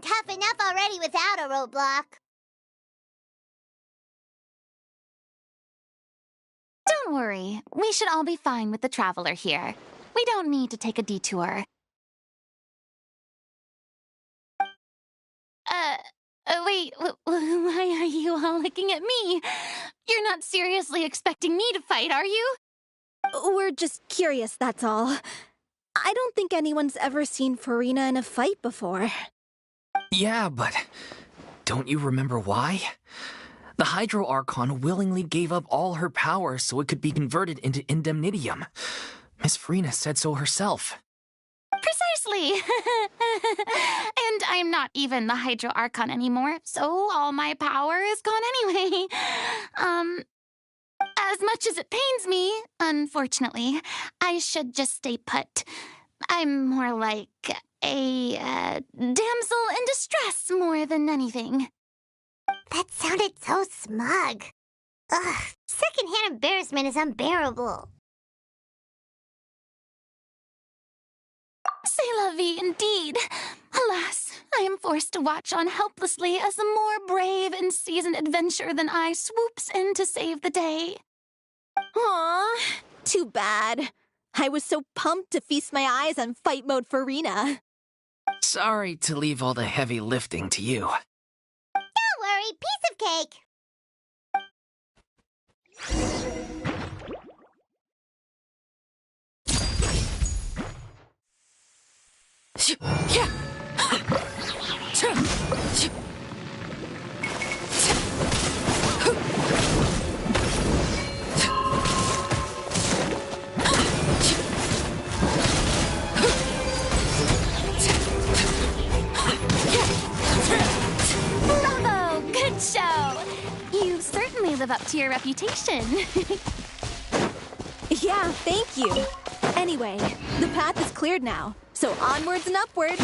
tough enough already without a roadblock. Don't worry. We should all be fine with the traveler here. We don't need to take a detour. Wait, why are you all looking at me? You're not seriously expecting me to fight, are you? We're just curious, that's all. I don't think anyone's ever seen Farina in a fight before. Yeah, but Don't you remember why? The Hydro Archon willingly gave up all her power so it could be converted into indemnitium. Miss Farina said so herself. Precisely! And I'm not even the Hydro Archon anymore, so all my power is gone anyway. As much as it pains me, unfortunately, I should just stay put. I'm more like a damsel in distress more than anything. That sounded so smug. Ugh, secondhand embarrassment is unbearable. C'est la vie, indeed. Alas, I am forced to watch on helplessly as a more brave and seasoned adventurer than I swoops in to save the day. Aw, too bad. I was so pumped to feast my eyes on fight mode for Rena. Sorry to leave all the heavy lifting to you. Don't worry, piece of cake. Bravo! Good show! You certainly live up to your reputation. Yeah, thank you. Anyway, the path is cleared now, so onwards and upwards.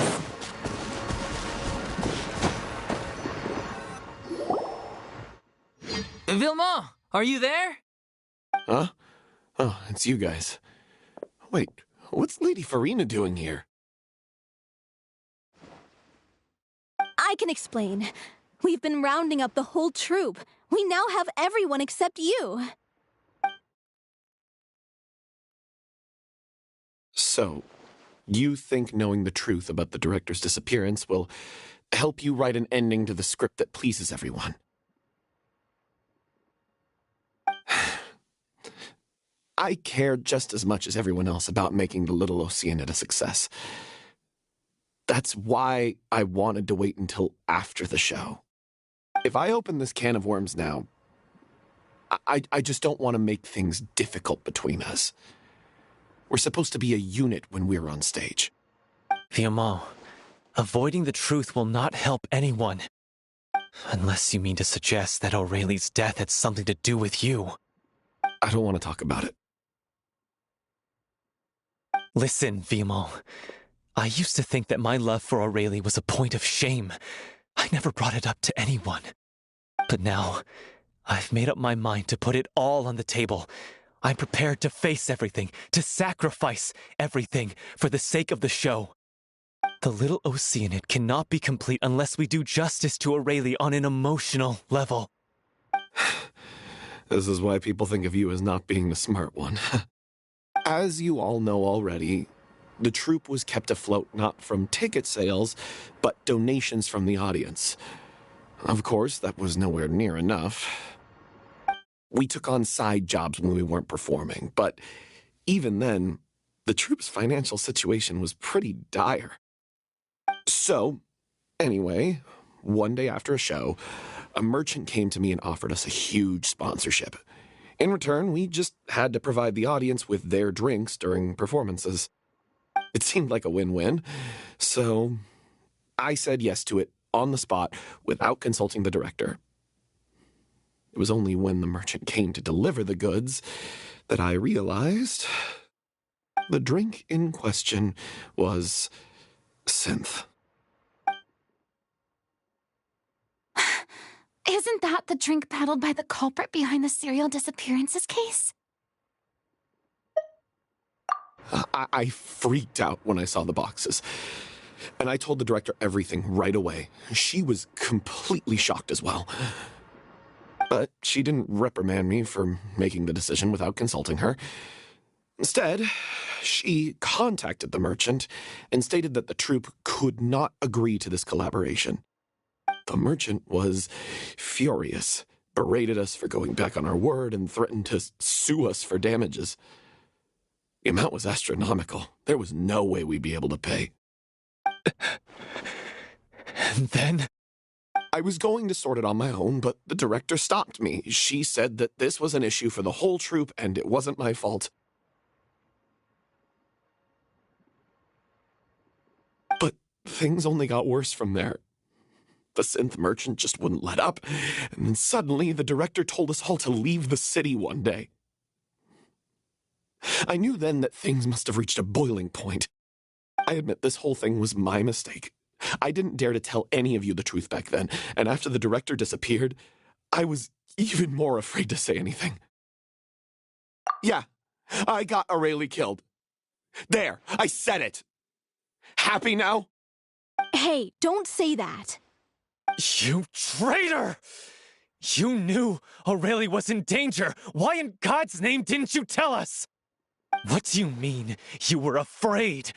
Vilma, are you there? Huh? Oh, it's you guys. Wait, what's Lady Farina doing here? I can explain. We've been rounding up the whole troop. We now have everyone except you. So, you think knowing the truth about the director's disappearance will help you write an ending to the script that pleases everyone? I care just as much as everyone else about making the Little Oceanid a success. That's why I wanted to wait until after the show. If I open this can of worms now, I just don't want to make things difficult between us. We're supposed to be a unit when we're on stage. Vilma, avoiding the truth will not help anyone. Unless you mean to suggest that Aurelie's death had something to do with you. I don't want to talk about it. Listen, Vilma. I used to think that my love for Aurelie was a point of shame. I never brought it up to anyone. But now, I've made up my mind to put it all on the table. I'm prepared to face everything, to sacrifice everything for the sake of the show. The Little Oceanid cannot be complete unless we do justice to Aurelie on an emotional level. This is why people think of you as not being the smart one. As you all know already, the troupe was kept afloat not from ticket sales, but donations from the audience. Of course, that was nowhere near enough. We took on side jobs when we weren't performing, but even then, the troupe's financial situation was pretty dire. So, anyway, one day after a show, a merchant came to me and offered us a huge sponsorship. In return, we just had to provide the audience with their drinks during performances. It seemed like a win-win, so I said yes to it on the spot without consulting the director. It was only when the merchant came to deliver the goods that I realized the drink in question was synth. Isn't that the drink peddled by the culprit behind the serial disappearances case? I freaked out when I saw the boxes. And I told the director everything right away. She was completely shocked as well. But she didn't reprimand me for making the decision without consulting her. Instead, she contacted the merchant and stated that the troupe could not agree to this collaboration. The merchant was furious, berated us for going back on our word, and threatened to sue us for damages. The amount was astronomical. There was no way we'd be able to pay. And then? I was going to sort it on my own, but the director stopped me. She said that this was an issue for the whole troupe and it wasn't my fault. But things only got worse from there. The synth merchant just wouldn't let up, and then suddenly the director told us all to leave the city one day. I knew then that things must have reached a boiling point. I admit this whole thing was my mistake. I didn't dare to tell any of you the truth back then, and after the director disappeared, I was even more afraid to say anything. Yeah, I got Aurelie killed. There, I said it. Happy now? Hey, don't say that. You traitor! You knew Aurelie was in danger. Why in God's name didn't you tell us? What do you mean you were afraid?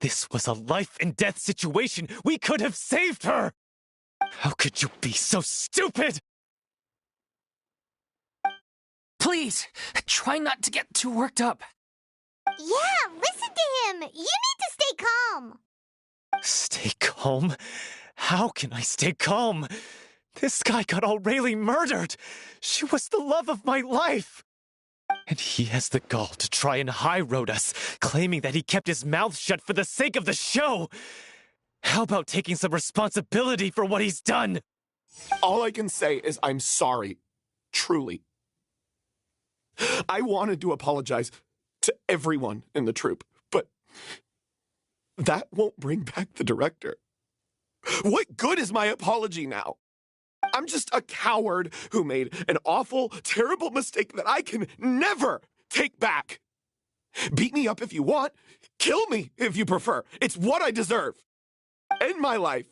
This was a life-and-death situation. We could have saved her! How could you be so stupid? Please, try not to get too worked up. Yeah, listen to him. You need to stay calm. Stay calm? How can I stay calm? This guy got Aurelie murdered. She was the love of my life. And he has the gall to try and high-road us, claiming that he kept his mouth shut for the sake of the show. How about taking some responsibility for what he's done? All I can say is I'm sorry. Truly. I wanted to apologize to everyone in the troupe, but that won't bring back the director. What good is my apology now? I'm just a coward who made an awful, terrible mistake that I can never take back. Beat me up if you want. Kill me if you prefer. It's what I deserve. End my life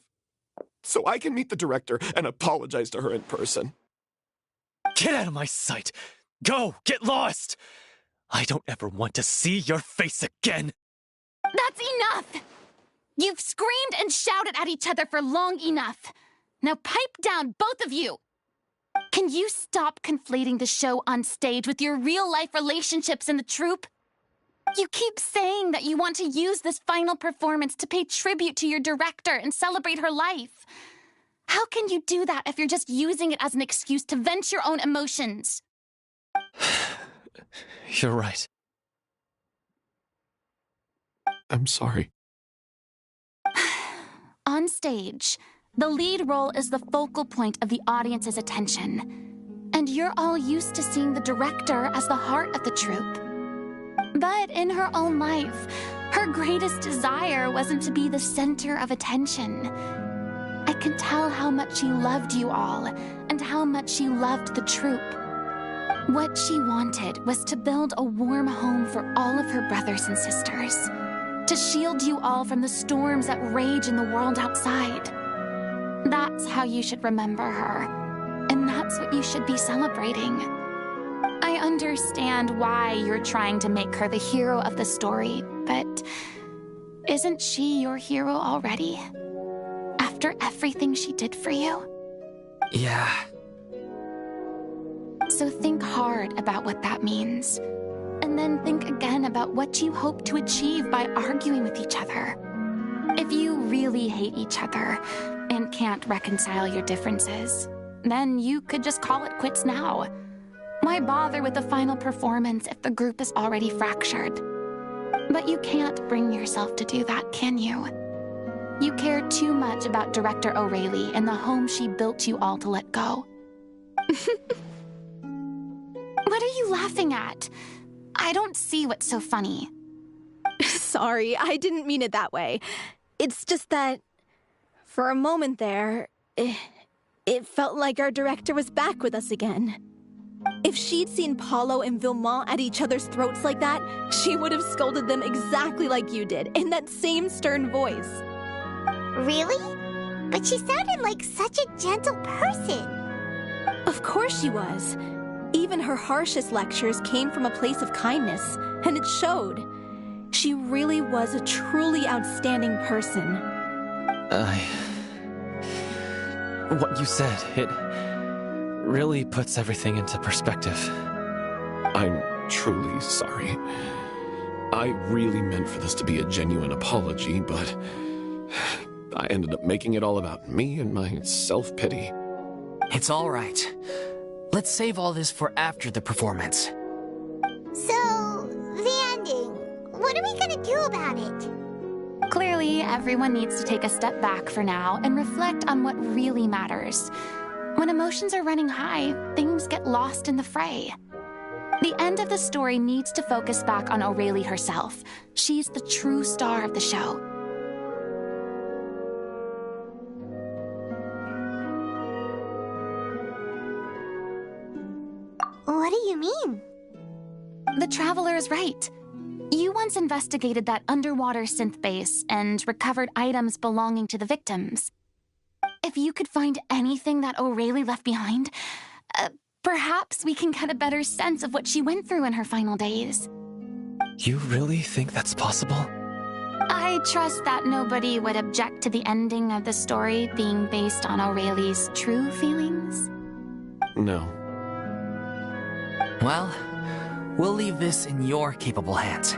so I can meet the director and apologize to her in person. Get out of my sight. Go, get lost. I don't ever want to see your face again. That's enough! You've screamed and shouted at each other for long enough. Now pipe down, both of you! Can you stop conflating the show on stage with your real-life relationships in the troupe? You keep saying that you want to use this final performance to pay tribute to your director and celebrate her life. How can you do that if you're just using it as an excuse to vent your own emotions? You're right. I'm sorry. On stage, the lead role is the focal point of the audience's attention. And you're all used to seeing the director as the heart of the troupe. But in her own life, her greatest desire wasn't to be the center of attention. I can tell how much she loved you all, and how much she loved the troupe. What she wanted was to build a warm home for all of her brothers and sisters, to shield you all from the storms that rage in the world outside. That's how you should remember her, and that's what you should be celebrating. I understand why you're trying to make her the hero of the story, but isn't she your hero already? After everything she did for you? Yeah. So think hard about what that means. And then think again about what you hope to achieve by arguing with each other. If you really hate each other and can't reconcile your differences, then you could just call it quits now. Why bother with the final performance if the group is already fractured? But you can't bring yourself to do that, can you? You care too much about Director Aurelie and the home she built you all to let go. What are you laughing at? I don't see what's so funny. Sorry, I didn't mean it that way. It's just that, for a moment there, it felt like our director was back with us again. If she'd seen Paulo and Villemont at each other's throats like that, she would have scolded them exactly like you did, in that same stern voice. Really? But she sounded like such a gentle person. Of course she was. Even her harshest lectures came from a place of kindness, and it showed. She really was a truly outstanding person. What you said, it really puts everything into perspective. I'm truly sorry. I really meant for this to be a genuine apology, but I ended up making it all about me and my self-pity. It's all right. Let's save all this for after the performance. So, the ending. What are we gonna do about it? Clearly, everyone needs to take a step back for now and reflect on what really matters. When emotions are running high, things get lost in the fray. The end of the story needs to focus back on Aurelie herself. She's the true star of the show. What do you mean? The Traveler is right. You once investigated that underwater synth base and recovered items belonging to the victims. If you could find anything that Aurelie left behind, perhaps we can get a better sense of what she went through in her final days. You really think that's possible? I trust that nobody would object to the ending of the story being based on Aurelie's true feelings. No. Well, we'll leave this in your capable hands.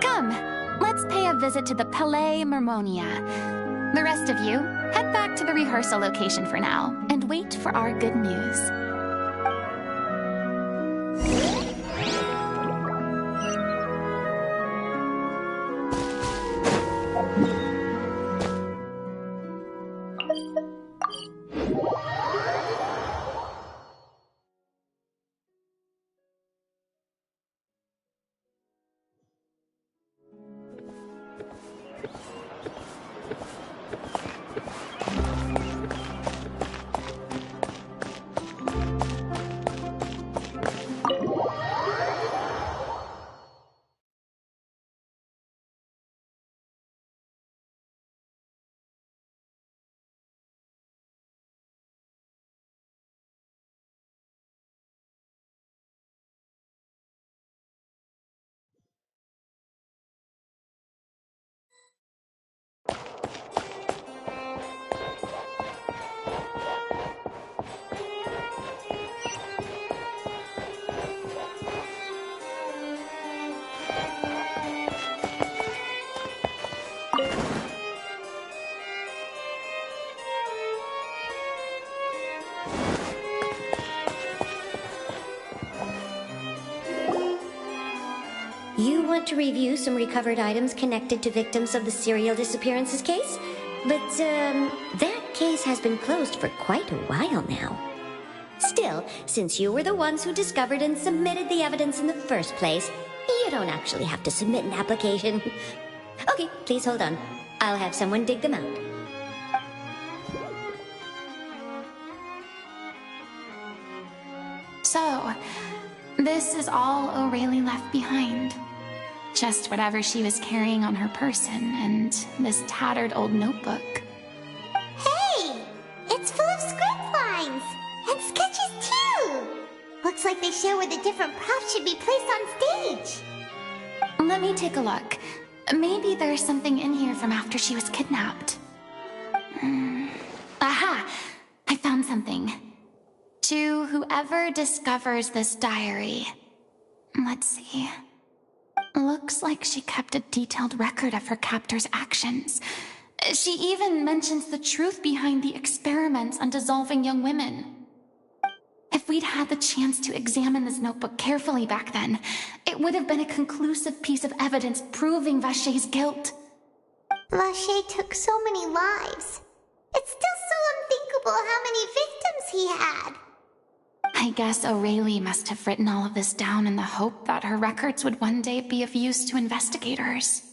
Come, let's pay a visit to the Palais Mermonia. The rest of you, head back to the rehearsal location for now and wait for our good news. You want to review some recovered items connected to victims of the serial disappearances case? But, that case has been closed for quite a while now. Still, since you were the ones who discovered and submitted the evidence in the first place, you don't actually have to submit an application. Okay, please hold on. I'll have someone dig them out. So, this is all Aurelie left behind. Just whatever she was carrying on her person and this tattered old notebook. Hey! It's full of script lines! And sketches too! Looks like they show where the different props should be placed on stage. Let me take a look. Maybe there's something in here from after she was kidnapped. Aha! I found something. To whoever discovers this diary. Let's see. Looks like she kept a detailed record of her captor's actions. She even mentions the truth behind the experiments on dissolving young women. If we'd had the chance to examine this notebook carefully back then, it would have been a conclusive piece of evidence proving Vachey's guilt. Vachey took so many lives. It's still so unthinkable how many victims he had. I guess Aurelie must have written all of this down in the hope that her records would one day be of use to investigators.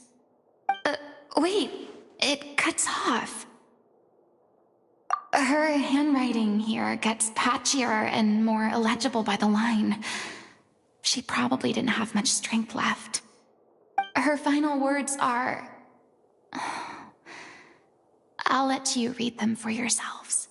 Wait, it cuts off. Her handwriting here gets patchier and more illegible by the line. She probably didn't have much strength left. Her final words are... I'll let you read them for yourselves.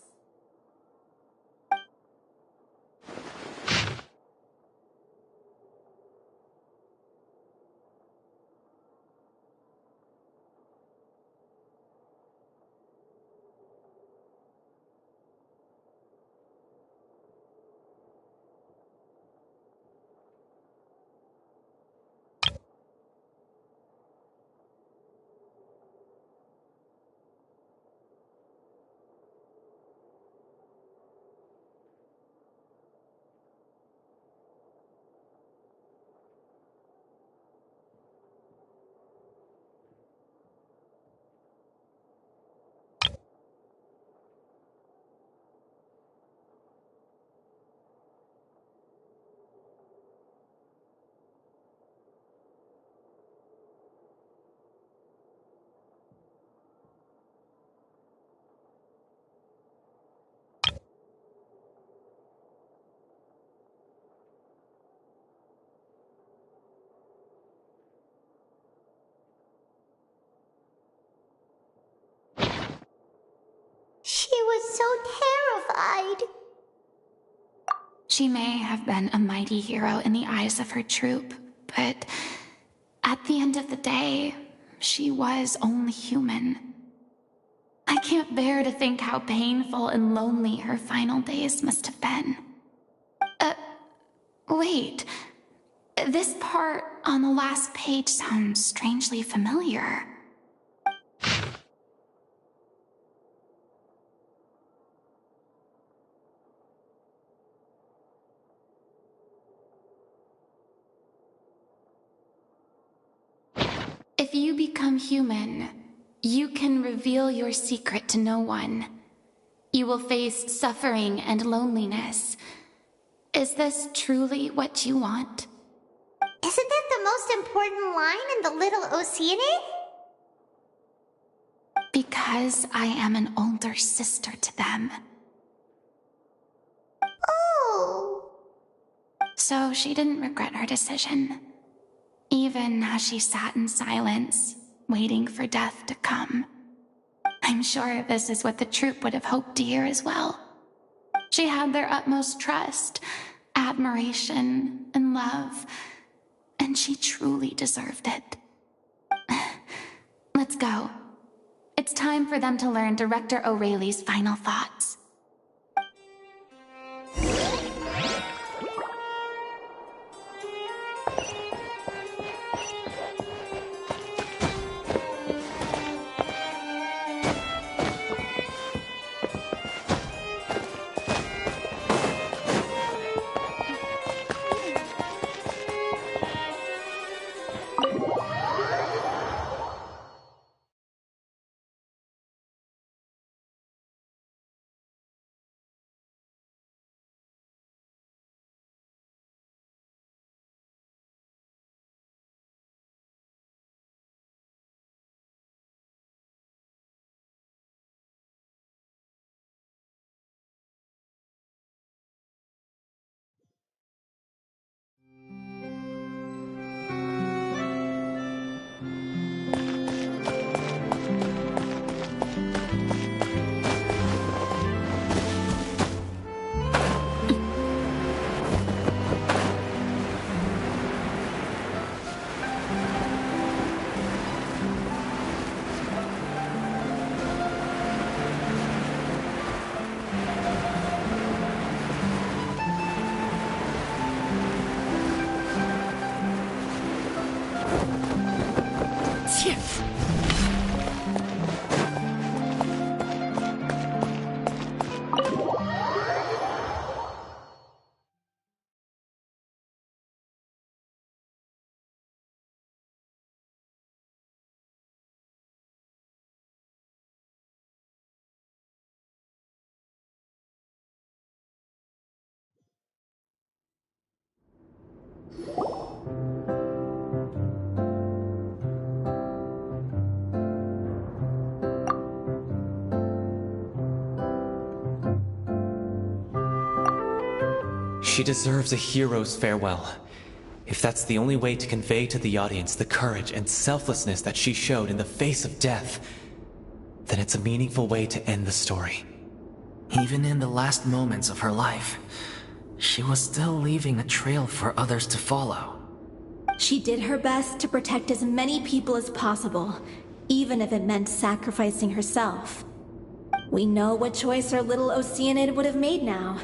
was so terrified. She may have been a mighty hero in the eyes of her troop, but at the end of the day, she was only human. I can't bear to think how painful and lonely her final days must have been. Wait. This part on the last page sounds strangely familiar. If you become human, you can reveal your secret to no one. You will face suffering and loneliness. Is this truly what you want? Isn't that the most important line in the Little Oceanid? Because I am an older sister to them. Oh. So she didn't regret her decision, even as she sat in silence, waiting for death to come. I'm sure this is what the troupe would have hoped to hear as well. She had their utmost trust, admiration, and love, and she truly deserved it. Let's go. It's time for them to learn Director O'Reilly's final thoughts. She deserves a hero's farewell. If that's the only way to convey to the audience the courage and selflessness that she showed in the face of death, then it's a meaningful way to end the story. Even in the last moments of her life, she was still leaving a trail for others to follow. She did her best to protect as many people as possible, even if it meant sacrificing herself. We know what choice our little Oceanid would have made now.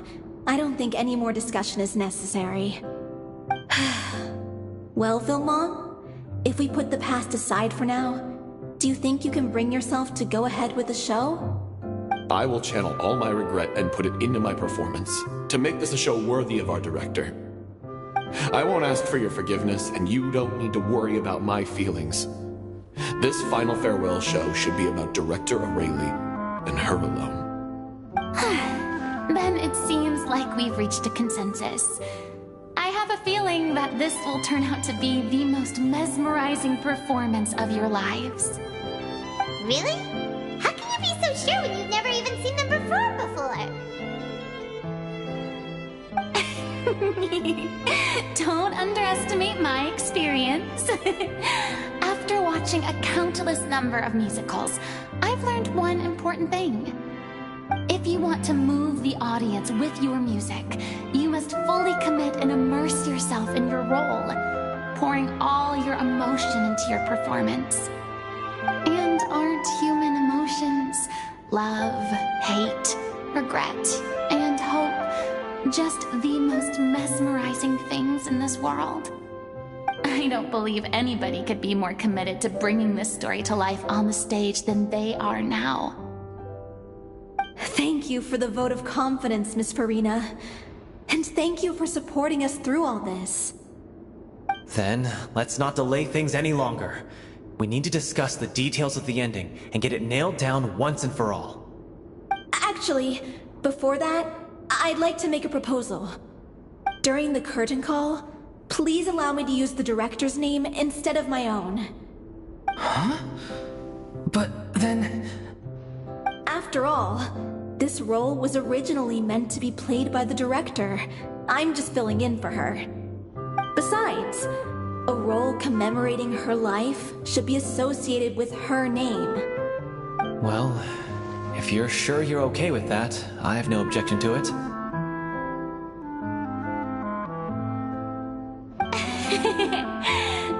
I don't think any more discussion is necessary. Well, Vilmon, if we put the past aside for now, do you think you can bring yourself to go ahead with the show? I will channel all my regret and put it into my performance, to make this a show worthy of our director. I won't ask for your forgiveness, and you don't need to worry about my feelings. This final farewell show should be about Director O'Reilly and her alone. Then it seems like we've reached a consensus. I have a feeling that this will turn out to be the most mesmerizing performance of your lives. Really? How can you be so sure when you've never even seen them perform before? Don't underestimate my experience. After watching a countless number of musicals, I've learned one important thing. If you want to move the audience with your music, you must fully commit and immerse yourself in your role, pouring all your emotion into your performance. And aren't human emotions, love, hate, regret, and hope, just the most mesmerizing things in this world? I don't believe anybody could be more committed to bringing this story to life on the stage than they are now. Thank you for the vote of confidence, Miss Farina. And thank you for supporting us through all this. Then, let's not delay things any longer. We need to discuss the details of the ending and get it nailed down once and for all. Actually, before that, I'd like to make a proposal. During the curtain call, please allow me to use the director's name instead of my own. Huh? But then... After all, this role was originally meant to be played by the director. I'm just filling in for her. Besides, a role commemorating her life should be associated with her name. Well, if you're sure you're okay with that, I have no objection to it.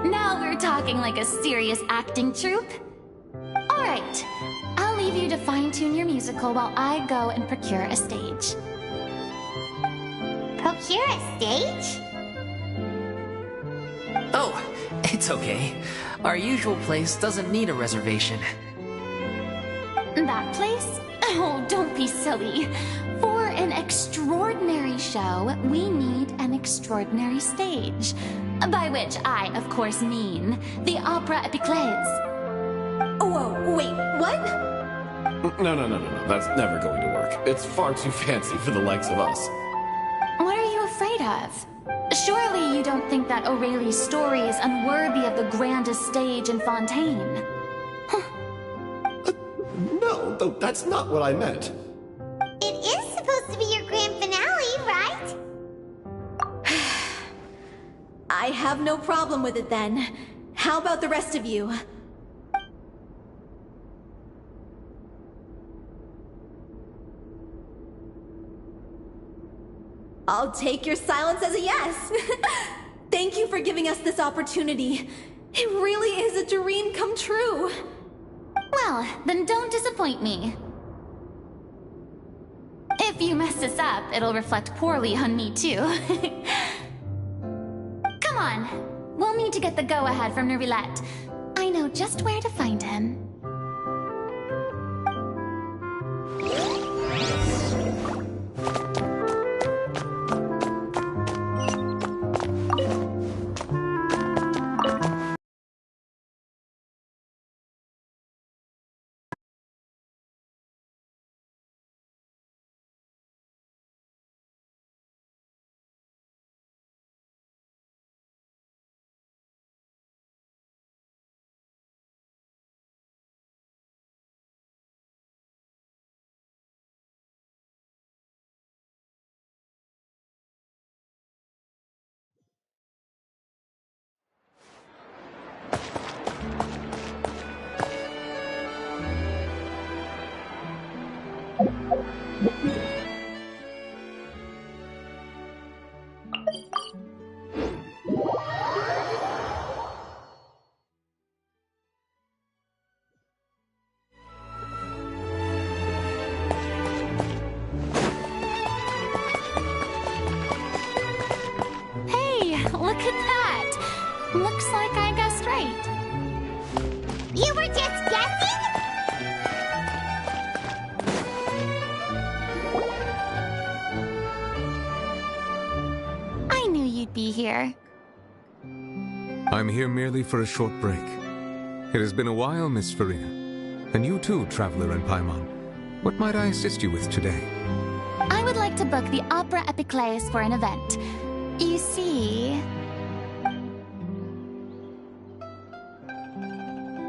Now we're talking like a serious acting troupe. All right, I'll leave you to fine-tune your musical while I go and procure a stage. Procure a stage? Oh, it's okay. Our usual place doesn't need a reservation. That place? Oh, don't be silly. For an extraordinary show, we need an extraordinary stage. By which I, of course, mean the Opera Epiclese. Whoa, wait, what? No. That's never going to work. It's far too fancy for the likes of us. What are you afraid of? Surely you don't think that Aurelie's story is unworthy of the grandest stage in Fontaine. No, that's not what I meant. It is supposed to be your grand finale, right? I have no problem with it then. How about the rest of you? I'll take your silence as a yes. Thank you for giving us this opportunity. It really is a dream come true. Well, then don't disappoint me. If you mess this up, it'll reflect poorly on me too. Come on, we'll need to get the go-ahead from Nervilette. I know just where to find him. Look at that! Looks like I guessed right. You were just guessing? I knew you'd be here. I'm here merely for a short break. It has been a while, Miss Farina. And you too, Traveler and Paimon. What might I assist you with today? I would like to book the Opera Epiclese for an event. You see...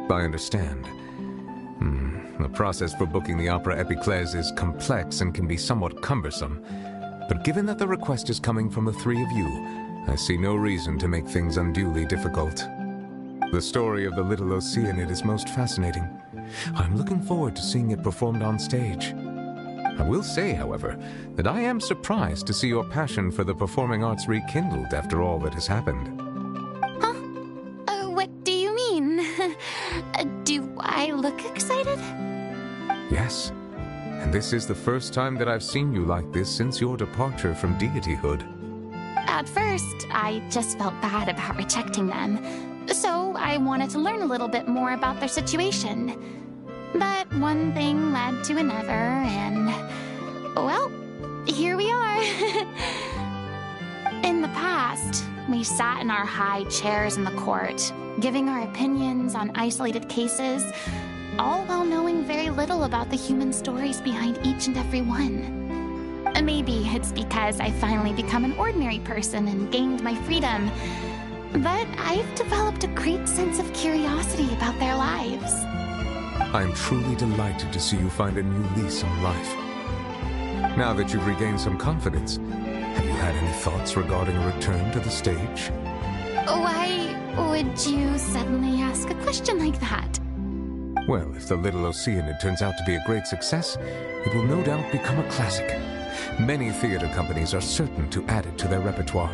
I understand. The process for booking the Opera Epiclese is complex and can be somewhat cumbersome. But given that the request is coming from the three of you, I see no reason to make things unduly difficult. The story of the little Oceanid is most fascinating. I'm looking forward to seeing it performed on stage. I will say, however, that I am surprised to see your passion for the performing arts rekindled after all that has happened. Huh? What do you mean? Do I look excited? Yes. And this is the first time that I've seen you like this since your departure from deityhood. At first, I just felt bad about rejecting them, so I wanted to learn a little bit more about their situation. But one thing led to another, and, well, here we are. In the past, we sat in our high chairs in the court, giving our opinions on isolated cases, all while knowing very little about the human stories behind each and every one. Maybe it's because I finally become an ordinary person and gained my freedom, but I've developed a great sense of curiosity about their lives. I am truly delighted to see you find a new lease on life. Now that you've regained some confidence, have you had any thoughts regarding a return to the stage? Why would you suddenly ask a question like that? Well, if the Little Oceanid turns out to be a great success, it will no doubt become a classic. Many theater companies are certain to add it to their repertoire.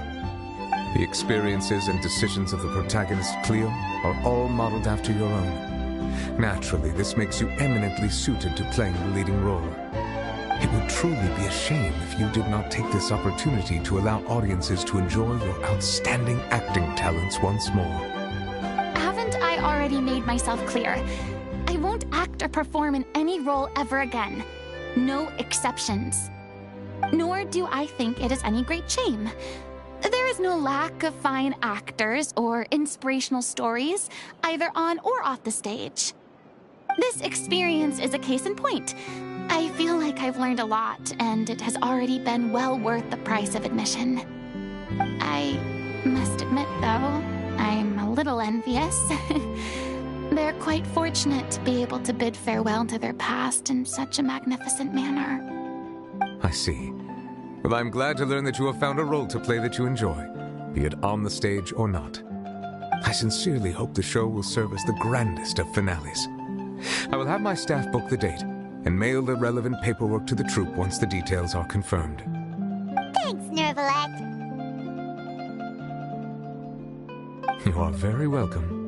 The experiences and decisions of the protagonist, Cleo, are all modeled after your own. Naturally, this makes you eminently suited to playing the leading role. It would truly be a shame if you did not take this opportunity to allow audiences to enjoy your outstanding acting talents once more. Haven't I already made myself clear? I won't act or perform in any role ever again. No exceptions. Nor do I think it is any great shame. There is no lack of fine actors or inspirational stories, either on or off the stage. This experience is a case in point. I feel like I've learned a lot, and it has already been well worth the price of admission. I must admit, though, I'm a little envious. They're quite fortunate to be able to bid farewell to their past in such a magnificent manner. I see. Well, I'm glad to learn that you have found a role to play that you enjoy, be it on the stage or not. I sincerely hope the show will serve as the grandest of finales. I will have my staff book the date and mail the relevant paperwork to the troupe once the details are confirmed. Thanks, Nervalect. You are very welcome.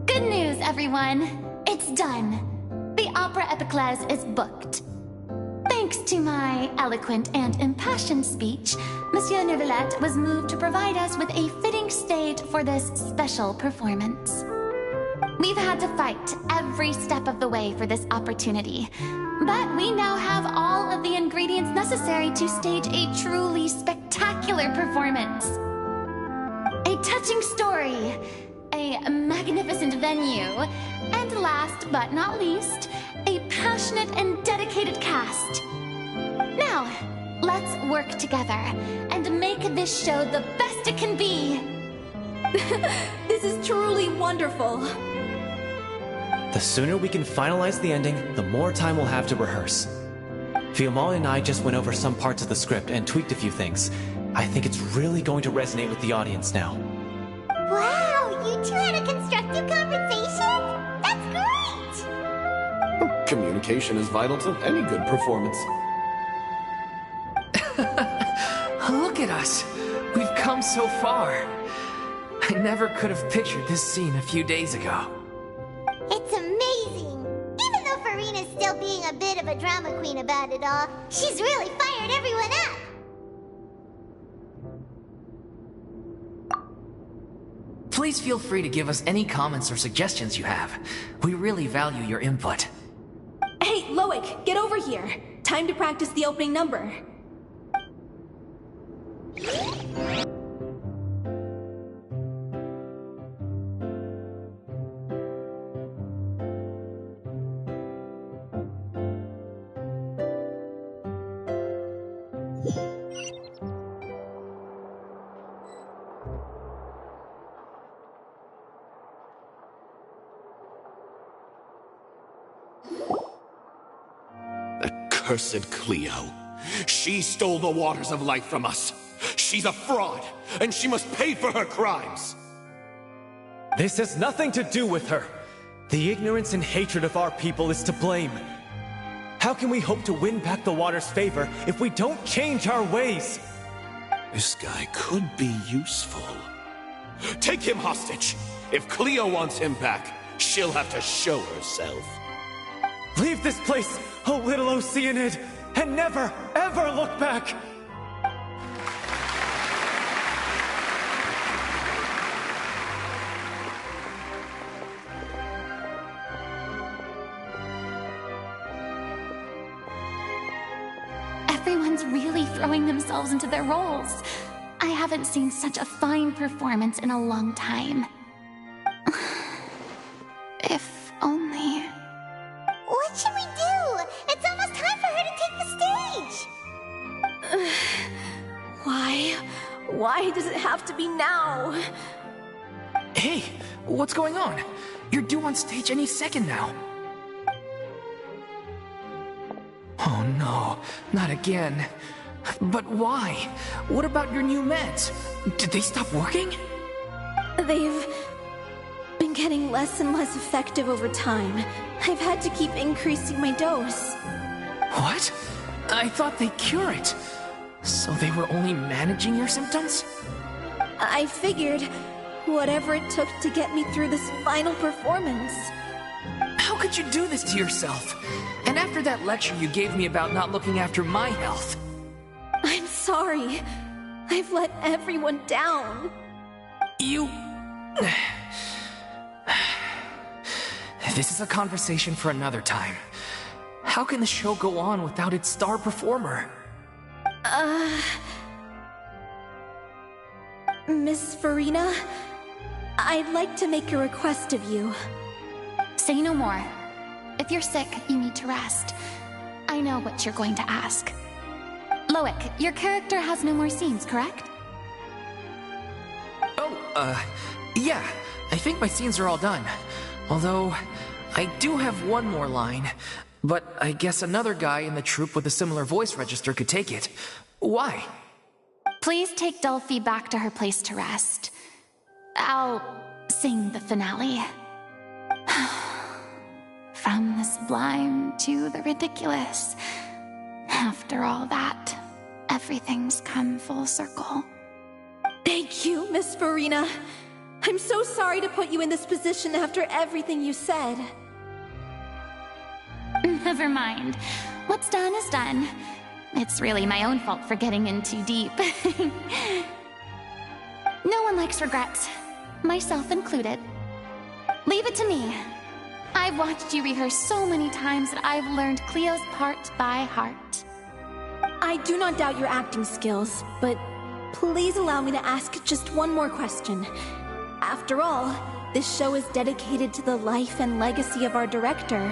Good news, everyone. It's done. The Opera Epiclese is booked. Thanks to my eloquent and impassioned speech, Monsieur Neuvillette was moved to provide us with a fitting stage for this special performance. We've had to fight every step of the way for this opportunity, but we now have all of the ingredients necessary to stage a truly spectacular performance. A touching story, a magnificent venue, and last but not least, a passionate and dedicated cast. Now, let's work together and make this show the best it can be. This is truly wonderful. The sooner we can finalize the ending, the more time we'll have to rehearse. Fiamal and I just went over some parts of the script and tweaked a few things. I think it's really going to resonate with the audience now. Wow, you two had a constructive conversation? That's great! Communication is vital to any good performance. Look at us. We've come so far. I never could have pictured this scene a few days ago. It's amazing! Even though Farina's still being a bit of a drama queen about it all, she's really fired everyone up! Please feel free to give us any comments or suggestions you have. We really value your input. Hey, Loic, get over here. Time to practice the opening number. Accursed Cleo. She stole the waters of life from us. She's a fraud, and she must pay for her crimes. This has nothing to do with her. The ignorance and hatred of our people is to blame. How can we hope to win back the water's favor if we don't change our ways? This guy could be useful. Take him hostage. If Cleo wants him back, she'll have to show herself. Leave this place, O little Oceanid, and never, ever look back! Everyone's really throwing themselves into their roles. I haven't seen such a fine performance in a long time. If only... What should we do? It's almost time for her to take the stage! Why? Why does it have to be now? Hey, what's going on? You're due on stage any second now. Oh no, not again. But why? What about your new meds? Did they stop working? They've been getting less and less effective over time. I've had to keep increasing my dose. What? I thought they cure it. So they were only managing your symptoms? I figured whatever it took to get me through this final performance. How could you do this to yourself? And after that lecture you gave me about not looking after my health. I'm sorry. I've let everyone down. You... This is a conversation for another time. How can the show go on without its star performer? Miss Farina, I'd like to make a request of you. Say no more. If you're sick, you need to rest. I know what you're going to ask. Loic, your character has no more scenes, correct? Oh, yeah. I think my scenes are all done. Although, I do have one more line. But I guess another guy in the troupe with a similar voice register could take it. Why? Please take Delphi back to her place to rest. I'll sing the finale. From the sublime to the ridiculous. After all that, everything's come full circle. Thank you, Miss Farina. I'm so sorry to put you in this position after everything you said. Never mind. What's done is done. It's really my own fault for getting in too deep. No one likes regrets, myself included. Leave it to me. I've watched you rehearse so many times that I've learned Cleo's part by heart. I do not doubt your acting skills, but please allow me to ask just one more question. After all, this show is dedicated to the life and legacy of our director.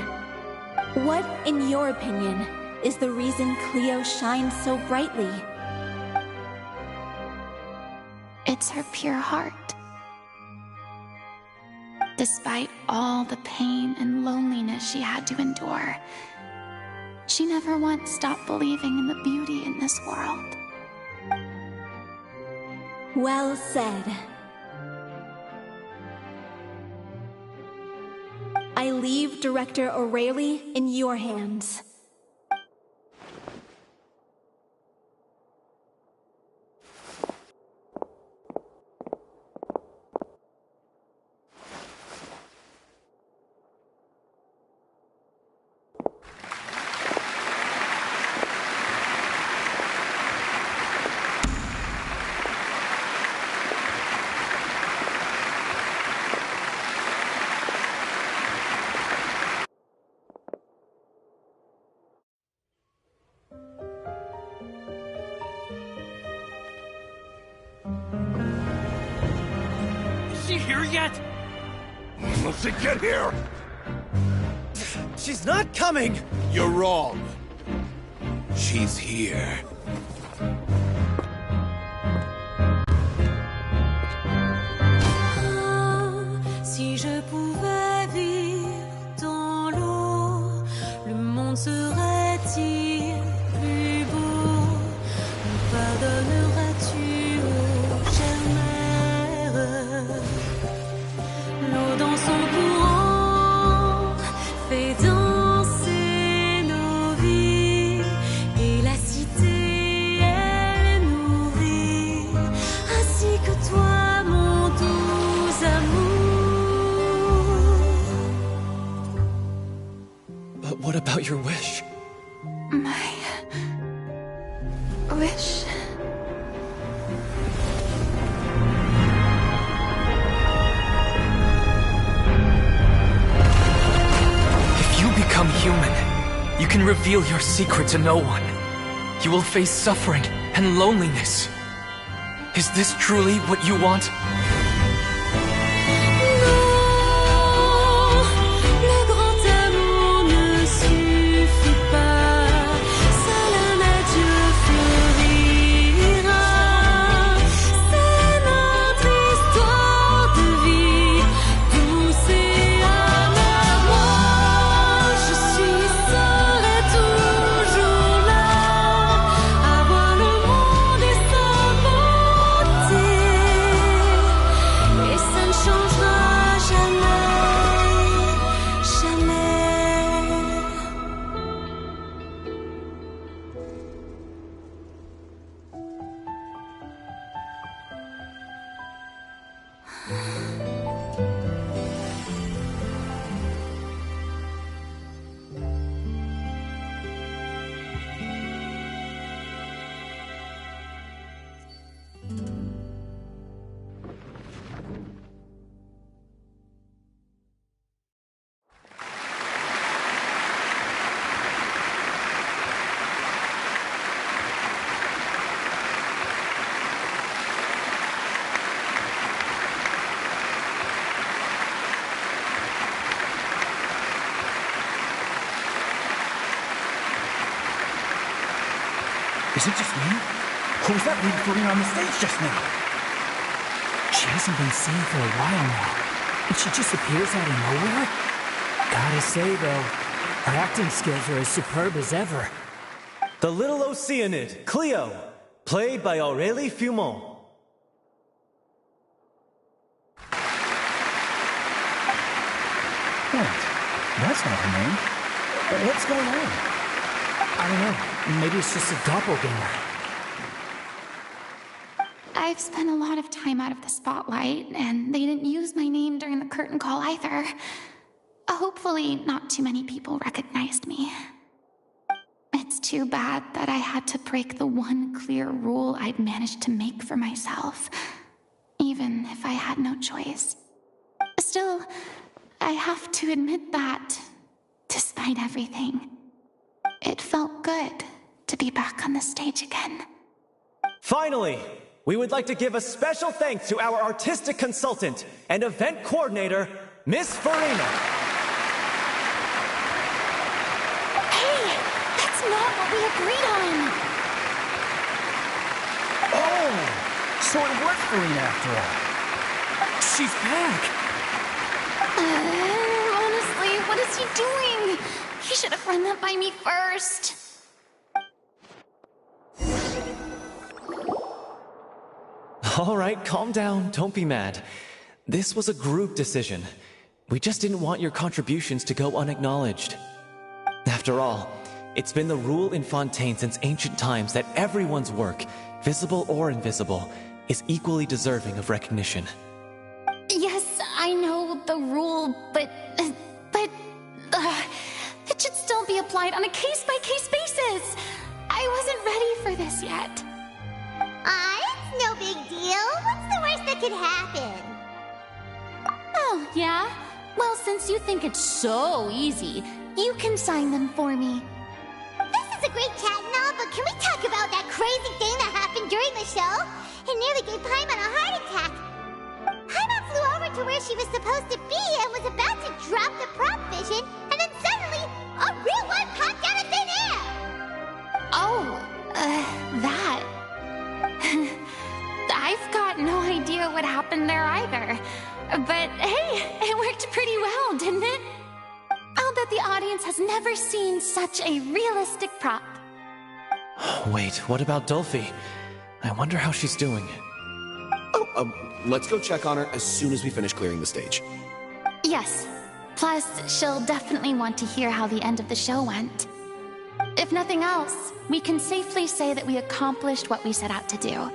What, in your opinion, is the reason Cleo shines so brightly? It's her pure heart. Despite all the pain and loneliness she had to endure, she never once stopped believing in the beauty in this world. Well said. I leave Director O'Reilly in your hands. Is she here yet? Let's see, get here! She's not coming! You're wrong. She's here. Si je pouvais vivre dans l'eau, le monde serait-il plus beau? Me pardonneras-tu, ô chère mère? L'eau dans son courant fait danser nos vies, et la cité elle nourrit, ainsi que toi, mon doux amour. But what about your wish? My wish. If you become human, you can reveal your secret to no one. You will face suffering and loneliness. Is this truly what you want? Le grand amour ne suffit pas, seul un adieu fleurira. C'est notre histoire de vie, douce et amère. Moi, je suis seule et toujours là, à voir le monde et sa beauté. Et ça ne changera jamais, jamais. Is it just me? Or was that lady floating on the stage just now? She hasn't been seen for a while now, and she just appears out of nowhere? Gotta say, though, her acting skills are as superb as ever. The little Oceanid, Cleo, played by Aurélie Fumont. Wait, that's not her name. What's going on? I don't know. Maybe it's just a doppelganger. I've spent a lot of time out of the spotlight, and they didn't use my name during the curtain call either. Hopefully, not too many people recognized me. It's too bad that I had to break the one clear rule I'd managed to make for myself, even if I had no choice. Still, I have to admit that, despite everything, it felt good to be back on the stage again. Finally, we would like to give a special thanks to our artistic consultant and event coordinator, Miss Farina. Hey, that's not what we agreed on! Oh! So it was Farina after all. She's back! Honestly, what is he doing? He should have run that by me first. All right, calm down. Don't be mad. This was a group decision. We just didn't want your contributions to go unacknowledged. After all, it's been the rule in Fontaine since ancient times that everyone's work, visible or invisible, is equally deserving of recognition. Yes, I know the rule, but it should still be applied on a case-by-case basis. I wasn't ready for this yet. It's no big deal. What's the worst that could happen? Oh, yeah? Well, since you think it's so easy, you can sign them for me. This is a great chat and all, but can we talk about that crazy thing that happened during the show? It nearly gave Paimon a heart attack. Paimon flew over to where she was supposed to be and was about to drop the prop vision, and then suddenly, a real one popped out of thin air! Oh, that. I've got no idea what happened there either. But hey, it worked pretty well, didn't it? I'll bet the audience has never seen such a realistic prop. Wait, what about Dolphy? I wonder how she's doing. Let's go check on her as soon as we finish clearing the stage. Yes. Plus, she'll definitely want to hear how the end of the show went. If nothing else, we can safely say that we accomplished what we set out to do.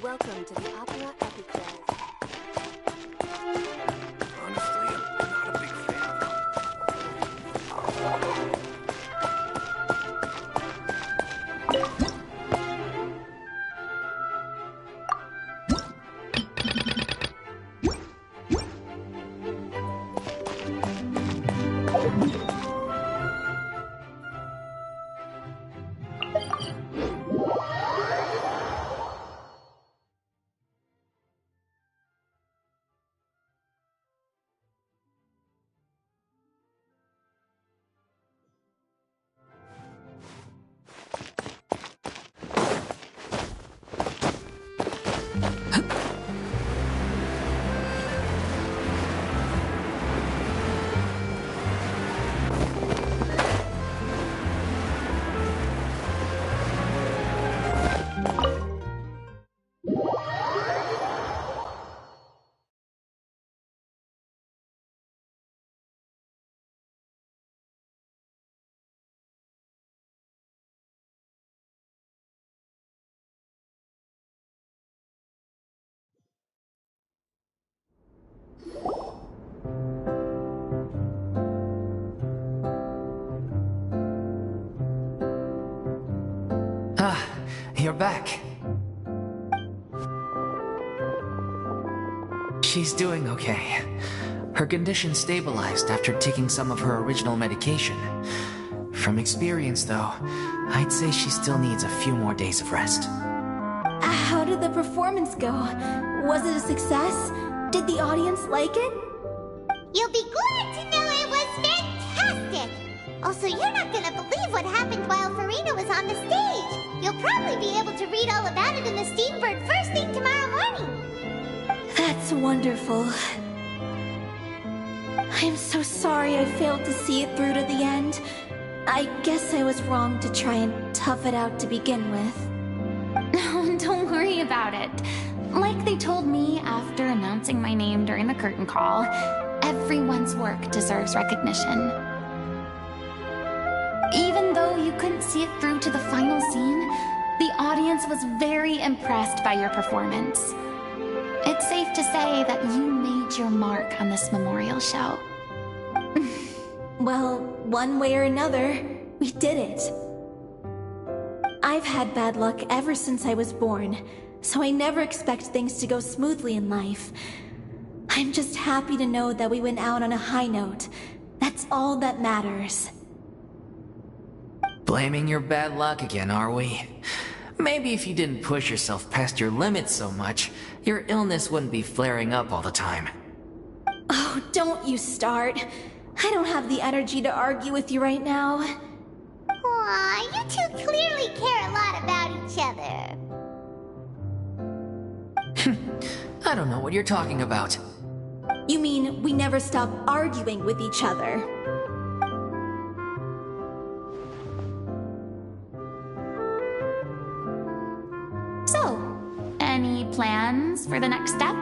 Welcome to the Opera Epiclave. Honestly, I'm not a big you're back. She's doing okay. Her condition stabilized after taking some of her original medication. From experience, though, I'd say she still needs a few more days of rest. How did the performance go? Was it a success? Did the audience like it? You'll be glad to know it was fantastic! Also, you're not gonna believe what happened while Farina was on the stage. You'll probably be able to read all about it in the Steambird first thing tomorrow morning. That's wonderful. I'm so sorry I failed to see it through to the end. I guess I was wrong to try and tough it out to begin with. No, don't worry about it. Like they told me after announcing my name during the curtain call, everyone's work deserves recognition. Even though you couldn't see it through to the final scene, the audience was very impressed by your performance. It's safe to say that you made your mark on this memorial show. Well, one way or another, we did it. I've had bad luck ever since I was born, so I never expect things to go smoothly in life. I'm just happy to know that we went out on a high note. That's all that matters. Blaming your bad luck again, are we? Maybe if you didn't push yourself past your limits so much, your illness wouldn't be flaring up all the time. Oh, don't you start. I don't have the energy to argue with you right now. Aw, you two clearly care a lot about each other. I don't know what you're talking about. You mean we never stop arguing with each other? So, any plans for the next step?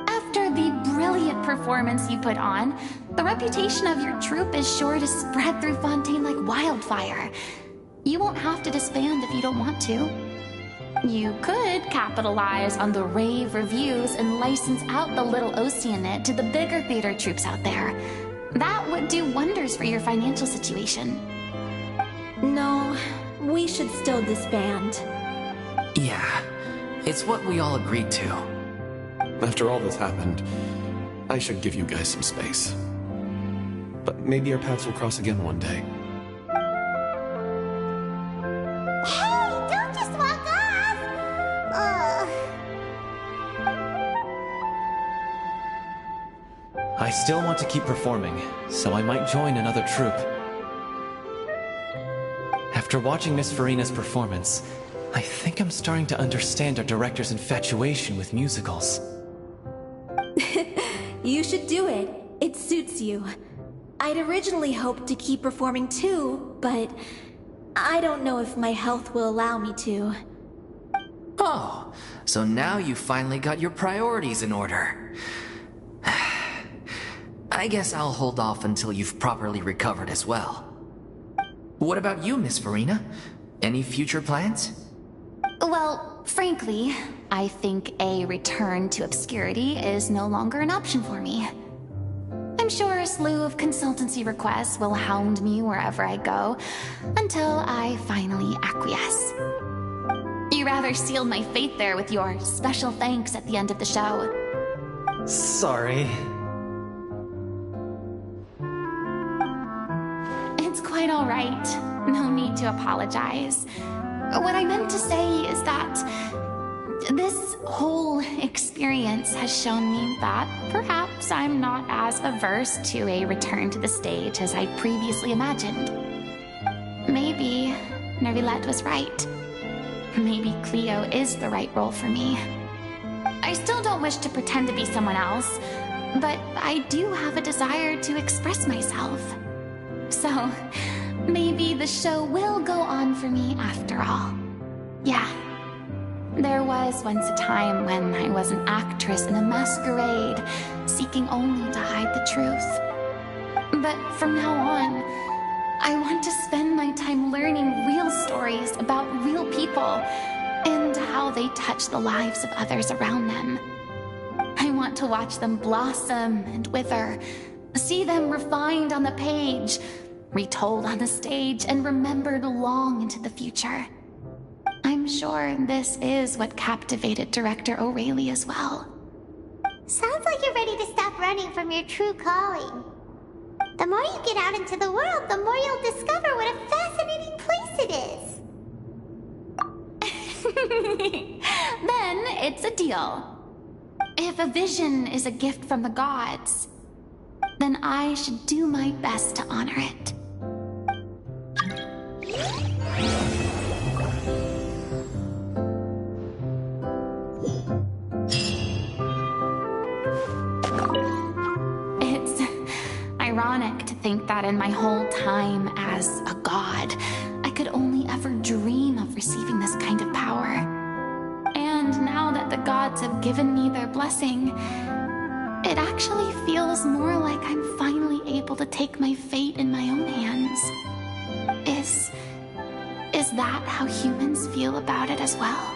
After the brilliant performance you put on, the reputation of your troupe is sure to spread through Fontaine like wildfire. You won't have to disband if you don't want to. You could capitalize on the rave reviews and license out the Little Oceanid to the bigger theater troupes out there. That would do wonders for your financial situation. No, we should still disband. Yeah, it's what we all agreed to. After all this happened, I should give you guys some space. But maybe our paths will cross again one day. Hey, don't just walk off! I still want to keep performing, so I might join another troupe. After watching Miss Farina's performance, I think I'm starting to understand our director's infatuation with musicals. You should do it. It suits you. I'd originally hoped to keep performing too, but I don't know if my health will allow me to. Oh, so now you finally got your priorities in order. I guess I'll hold off until you've properly recovered as well. What about you, Miss Farina? Any future plans? Well, frankly, I think a return to obscurity is no longer an option for me. I'm sure a slew of consultancy requests will hound me wherever I go, until I finally acquiesce. You rather sealed my fate there with your special thanks at the end of the show. Sorry. It's quite all right. No need to apologize. What I meant to say is that this whole experience has shown me that perhaps I'm not as averse to a return to the stage as I previously imagined. Maybe Nervilette was right. Maybe Cleo is the right role for me. I still don't wish to pretend to be someone else, but I do have a desire to express myself. So, maybe the show will go on for me after all. Yeah. There was once a time when I was an actress in a masquerade, seeking only to hide the truth. But from now on, I want to spend my time learning real stories about real people and how they touch the lives of others around them. I want to watch them blossom and wither, see them refined on the page, retold on the stage, and remembered long into the future. I'm sure this is what captivated Director O'Reilly as well. Sounds like you're ready to stop running from your true calling. The more you get out into the world, the more you'll discover what a fascinating place it is. Then it's a deal. If a vision is a gift from the gods, then I should do my best to honor it. It's ironic to think that in my whole time as a god, I could only ever dream of receiving this kind of power. And now that the gods have given me their blessing, it actually feels more like I'm finally able to take my fate in my own hands. Is that how humans feel about it as well?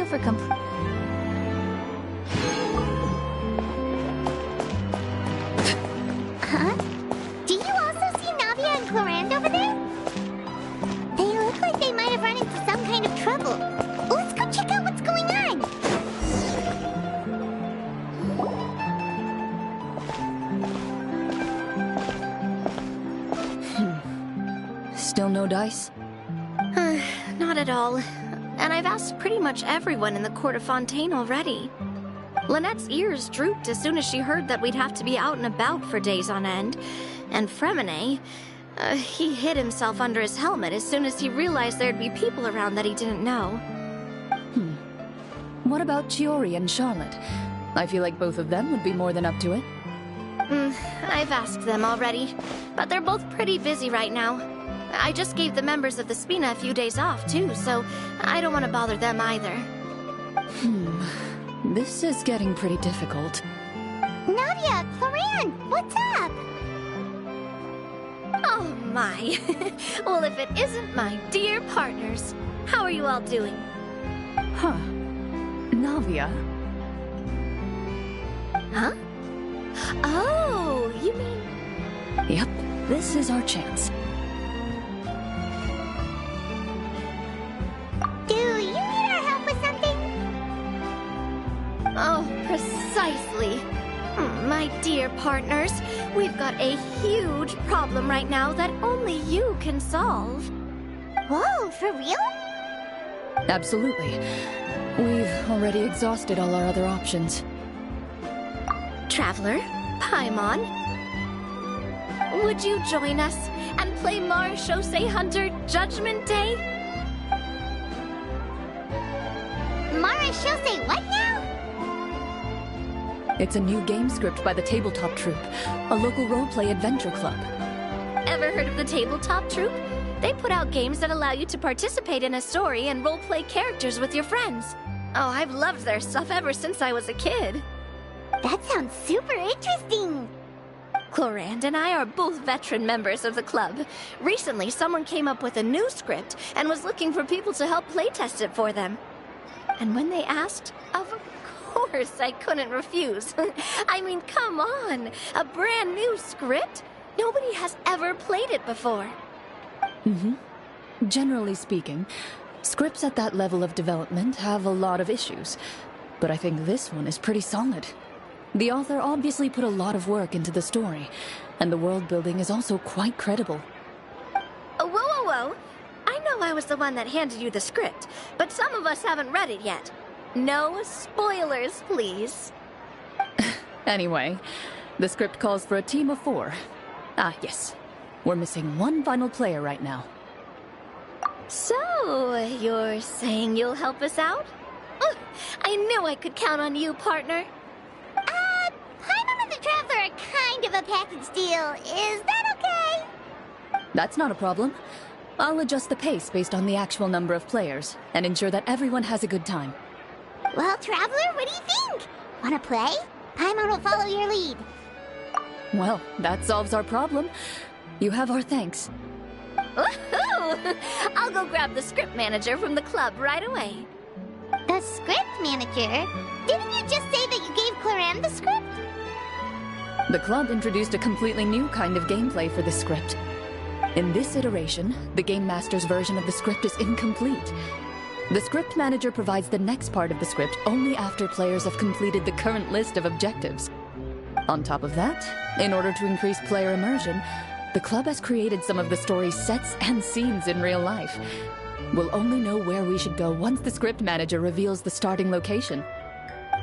for complete. Huh? Do you also see Navia and Clorand over there? They look like they might have run into some kind of trouble. Let's go check out what's going on. Still no dice? Not at all. And I've asked pretty much everyone in the Court of Fontaine already. Lynette's ears drooped as soon as she heard that we'd have to be out and about for days on end. And Fremine, he hid himself under his helmet as soon as he realized there'd be people around that he didn't know. What about Chiori and Charlotte? I feel like both of them would be more than up to it. I've asked them already, but they're both pretty busy right now. I just gave the members of the Spina a few days off, too, so I don't want to bother them either. This is getting pretty difficult. Nadia, Cloran, what's up? Oh my. Well, if it isn't my dear partners. How are you all doing? Huh. Navia? Huh? Oh, you mean... Yep, this is our chance. Do you need our help with something? Oh, precisely. My dear partners, we've got a huge problem right now that only you can solve. Whoa, for real? Absolutely. We've already exhausted all our other options. Traveler, Paimon, would you join us and play Marechaussee Hunter Judgment Day? Marechaussee what now? It's a new game script by the Tabletop Troupe, a local roleplay adventure club. Ever heard of the Tabletop Troupe? They put out games that allow you to participate in a story and roleplay characters with your friends. Oh, I've loved their stuff ever since I was a kid. That sounds super interesting. Clorand and I are both veteran members of the club. Recently, someone came up with a new script and was looking for people to help playtest it for them. And when they asked, of course I couldn't refuse. I mean, come on, a brand new script? Nobody has ever played it before. Generally speaking, scripts at that level of development have a lot of issues, but I think this one is pretty solid. The author obviously put a lot of work into the story, and the world building is also quite credible. Whoa, whoa, whoa. I know I was the one that handed you the script, but some of us haven't read it yet. No spoilers, please. Anyway, the script calls for a team of 4. Ah, yes. We're missing one final player right now. So, you're saying you'll help us out? I knew I could count on you, partner. Paimon and the Traveler are kind of a package deal. Is that okay? That's not a problem. I'll adjust the pace based on the actual number of players, and ensure that everyone has a good time. Well, Traveler, what do you think? Wanna play? Paimon will follow your lead. Well, that solves our problem. You have our thanks. Woohoo! I'll go grab the script manager from the club right away. The script manager? Didn't you just say that you gave Cloran the script? The club introduced a completely new kind of gameplay for the script. In this iteration, the Game Master's version of the script is incomplete. The script manager provides the next part of the script only after players have completed the current list of objectives. On top of that, in order to increase player immersion, the club has created some of the story's sets and scenes in real life. We'll only know where we should go once the script manager reveals the starting location.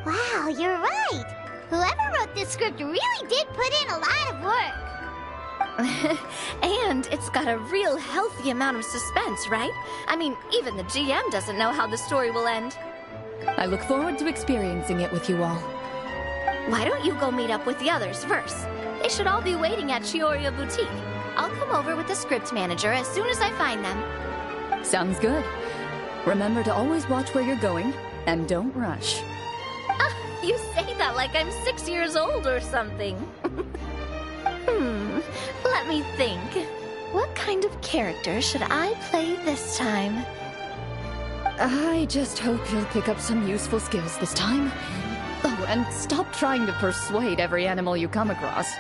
Wow, you're right. Whoever wrote this script really did put in a lot of work. And it's got a real healthy amount of suspense, right? I mean, even the GM doesn't know how the story will end. I look forward to experiencing it with you all. Why don't you go meet up with the others first? They should all be waiting at Chioria Boutique. I'll come over with the script manager as soon as I find them. Sounds good. Remember to always watch where you're going, and don't rush. You say that like I'm 6 years old or something. Let me think. What kind of character should I play this time? I just hope you'll pick up some useful skills this time. Oh, and stop trying to persuade every animal you come across.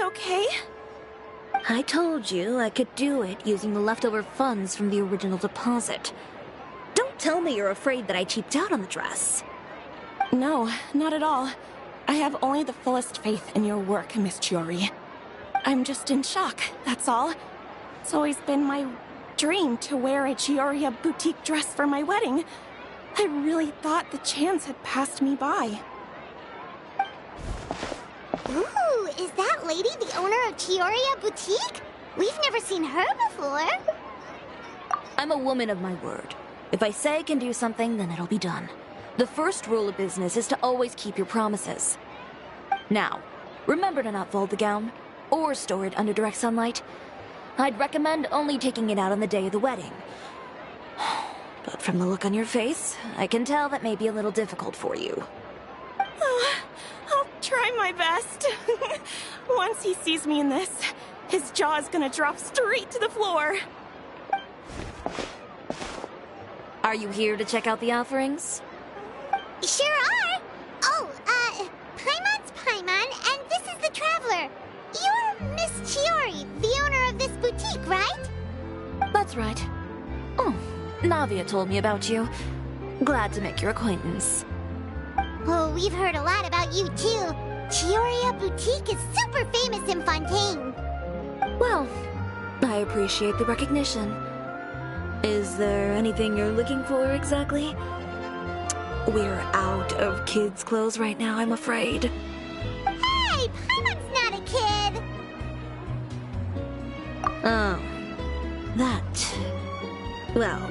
okay? I told you I could do it using the leftover funds from the original deposit. Don't tell me you're afraid that I cheaped out on the dress. No, not at all. I have only the fullest faith in your work, Miss Chiori. I'm just in shock, that's all. It's always been my dream to wear a Chioriya boutique dress for my wedding. I really thought the chance had passed me by. Ooh, is that lady the owner of Chioriya Boutique? We've never seen her before. I'm a woman of my word. If I say I can do something, then it'll be done. The first rule of business is to always keep your promises. Now, remember to not fold the gown, or store it under direct sunlight. I'd recommend only taking it out on the day of the wedding. But from the look on your face, I can tell that may be a little difficult for you. I'll try my best. Once he sees me in this, his jaw's gonna drop straight to the floor. Are you here to check out the offerings? Sure are. Oh, Paimon's Paimon, and this is the Traveler. You're Miss Chiori, the owner of this boutique, right? That's right. Oh, Navia told me about you. Glad to make your acquaintance. Oh, we've heard a lot about you, too. Chioriya Boutique is super famous in Fontaine. Well, I appreciate the recognition. Is there anything you're looking for exactly? We're out of kids' clothes right now, I'm afraid. Hey, Paimon's not a kid! Oh, that. Well,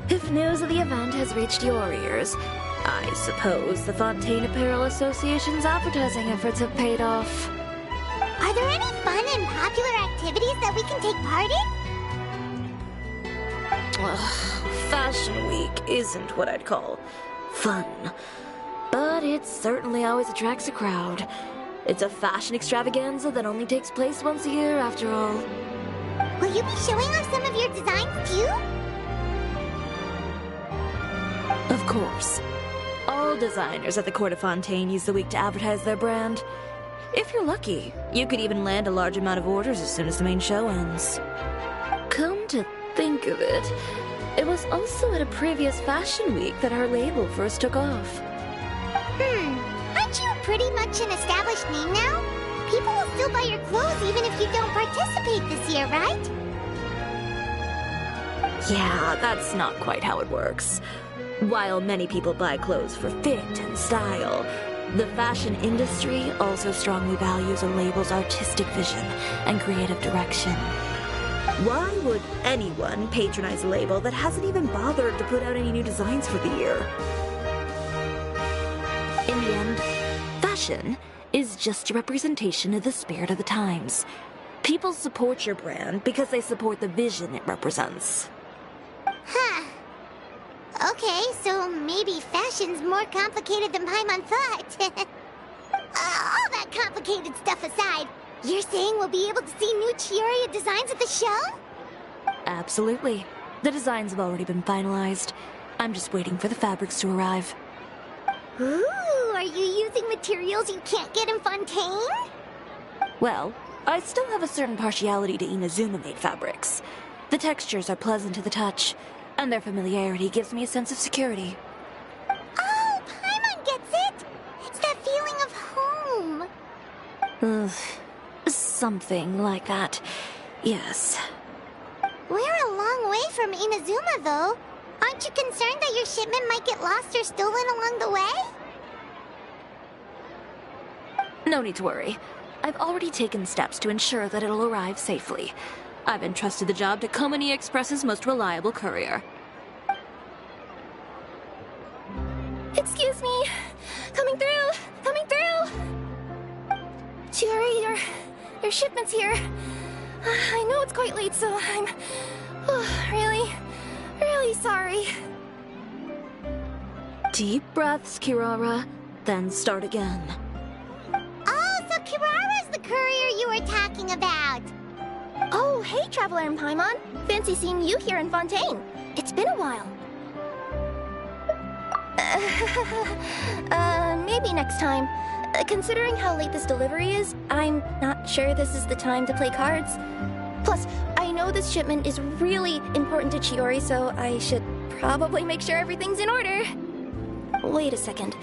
if news of the event has reached your ears, I suppose the Fontaine Apparel Association's advertising efforts have paid off. Are there any fun and popular activities that we can take part in? Fashion Week isn't what I'd call fun. But it certainly always attracts a crowd. It's a fashion extravaganza that only takes place once a year, after all. Will you be showing off some of your designs, too? Of course. All designers at the Court of Fontaine use the week to advertise their brand. If you're lucky, you could even land a large amount of orders as soon as the main show ends. Come to think of it, it was also at a previous fashion week that our label first took off. Aren't you pretty much an established name now? People will still buy your clothes even if you don't participate this year, right? Yeah, that's not quite how it works. While many people buy clothes for fit and style, the fashion industry also strongly values a label's artistic vision and creative direction. Why would anyone patronize a label that hasn't even bothered to put out any new designs for the year? In the end, fashion is just a representation of the spirit of the times. People support your brand because they support the vision it represents. Huh. Okay, so maybe fashion's more complicated than Paimon thought. All that complicated stuff aside, you're saying we'll be able to see new Chioriya designs at the show? Absolutely. The designs have already been finalized. I'm just waiting for the fabrics to arrive. Ooh, are you using materials you can't get in Fontaine? Well, I still have a certain partiality to Inazuma-made fabrics. The textures are pleasant to the touch, and their familiarity gives me a sense of security. Oh, Paimon gets it! It's that feeling of home. Something like that. Yes. We're a long way from Inazuma, though. Aren't you concerned that your shipment might get lost or stolen along the way? No need to worry. I've already taken steps to ensure that it'll arrive safely. I've entrusted the job to Komani Express's most reliable courier. Excuse me. Coming through! Coming through! Chiori, your shipment's here. I know it's quite late, so I'm really sorry. Deep breaths, Kirara, then start again. Oh, so Kirara's the courier you were talking about. Oh, hey, Traveler and Paimon. Fancy seeing you here in Fontaine. It's been a while. Maybe next time. Considering how late this delivery is, I'm not sure this is the time to play cards. Plus, I know this shipment is really important to Chiori, so I should probably make sure everything's in order. Wait a second.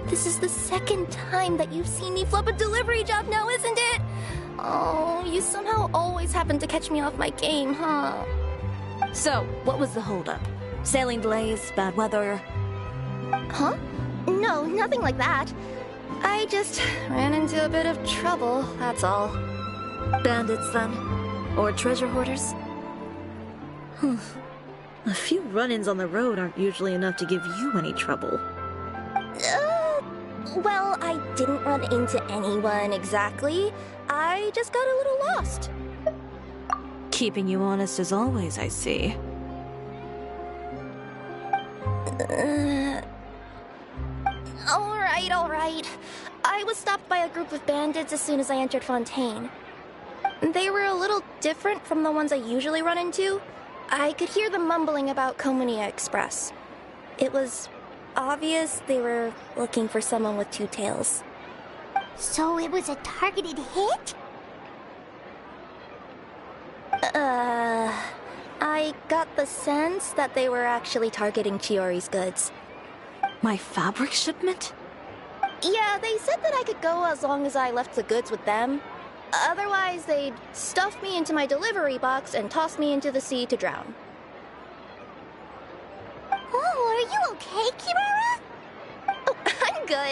This is the second time that you've seen me flub a delivery job now, isn't it? Oh, you somehow always happen to catch me off my game, huh? So, what was the holdup? Sailing delays, bad weather? Huh? No, nothing like that. I just ran into a bit of trouble, that's all. Bandits, then? Or treasure hoarders? A few run-ins on the road aren't usually enough to give you any trouble. Well, I didn't run into anyone exactly. I just got a little lost. Keeping you honest as always, I see. All right. I was stopped by a group of bandits as soon as I entered Fontaine. They were a little different from the ones I usually run into. I could hear them mumbling about Komunia Express. It was obvious they were looking for someone with two tails. So it was a targeted hit? I got the sense that they were actually targeting Chiori's goods. My fabric shipment? Yeah, they said that I could go as long as I left the goods with them. Otherwise, they'd stuff me into my delivery box and toss me into the sea to drown. Oh, are you okay, Kirara? Oh,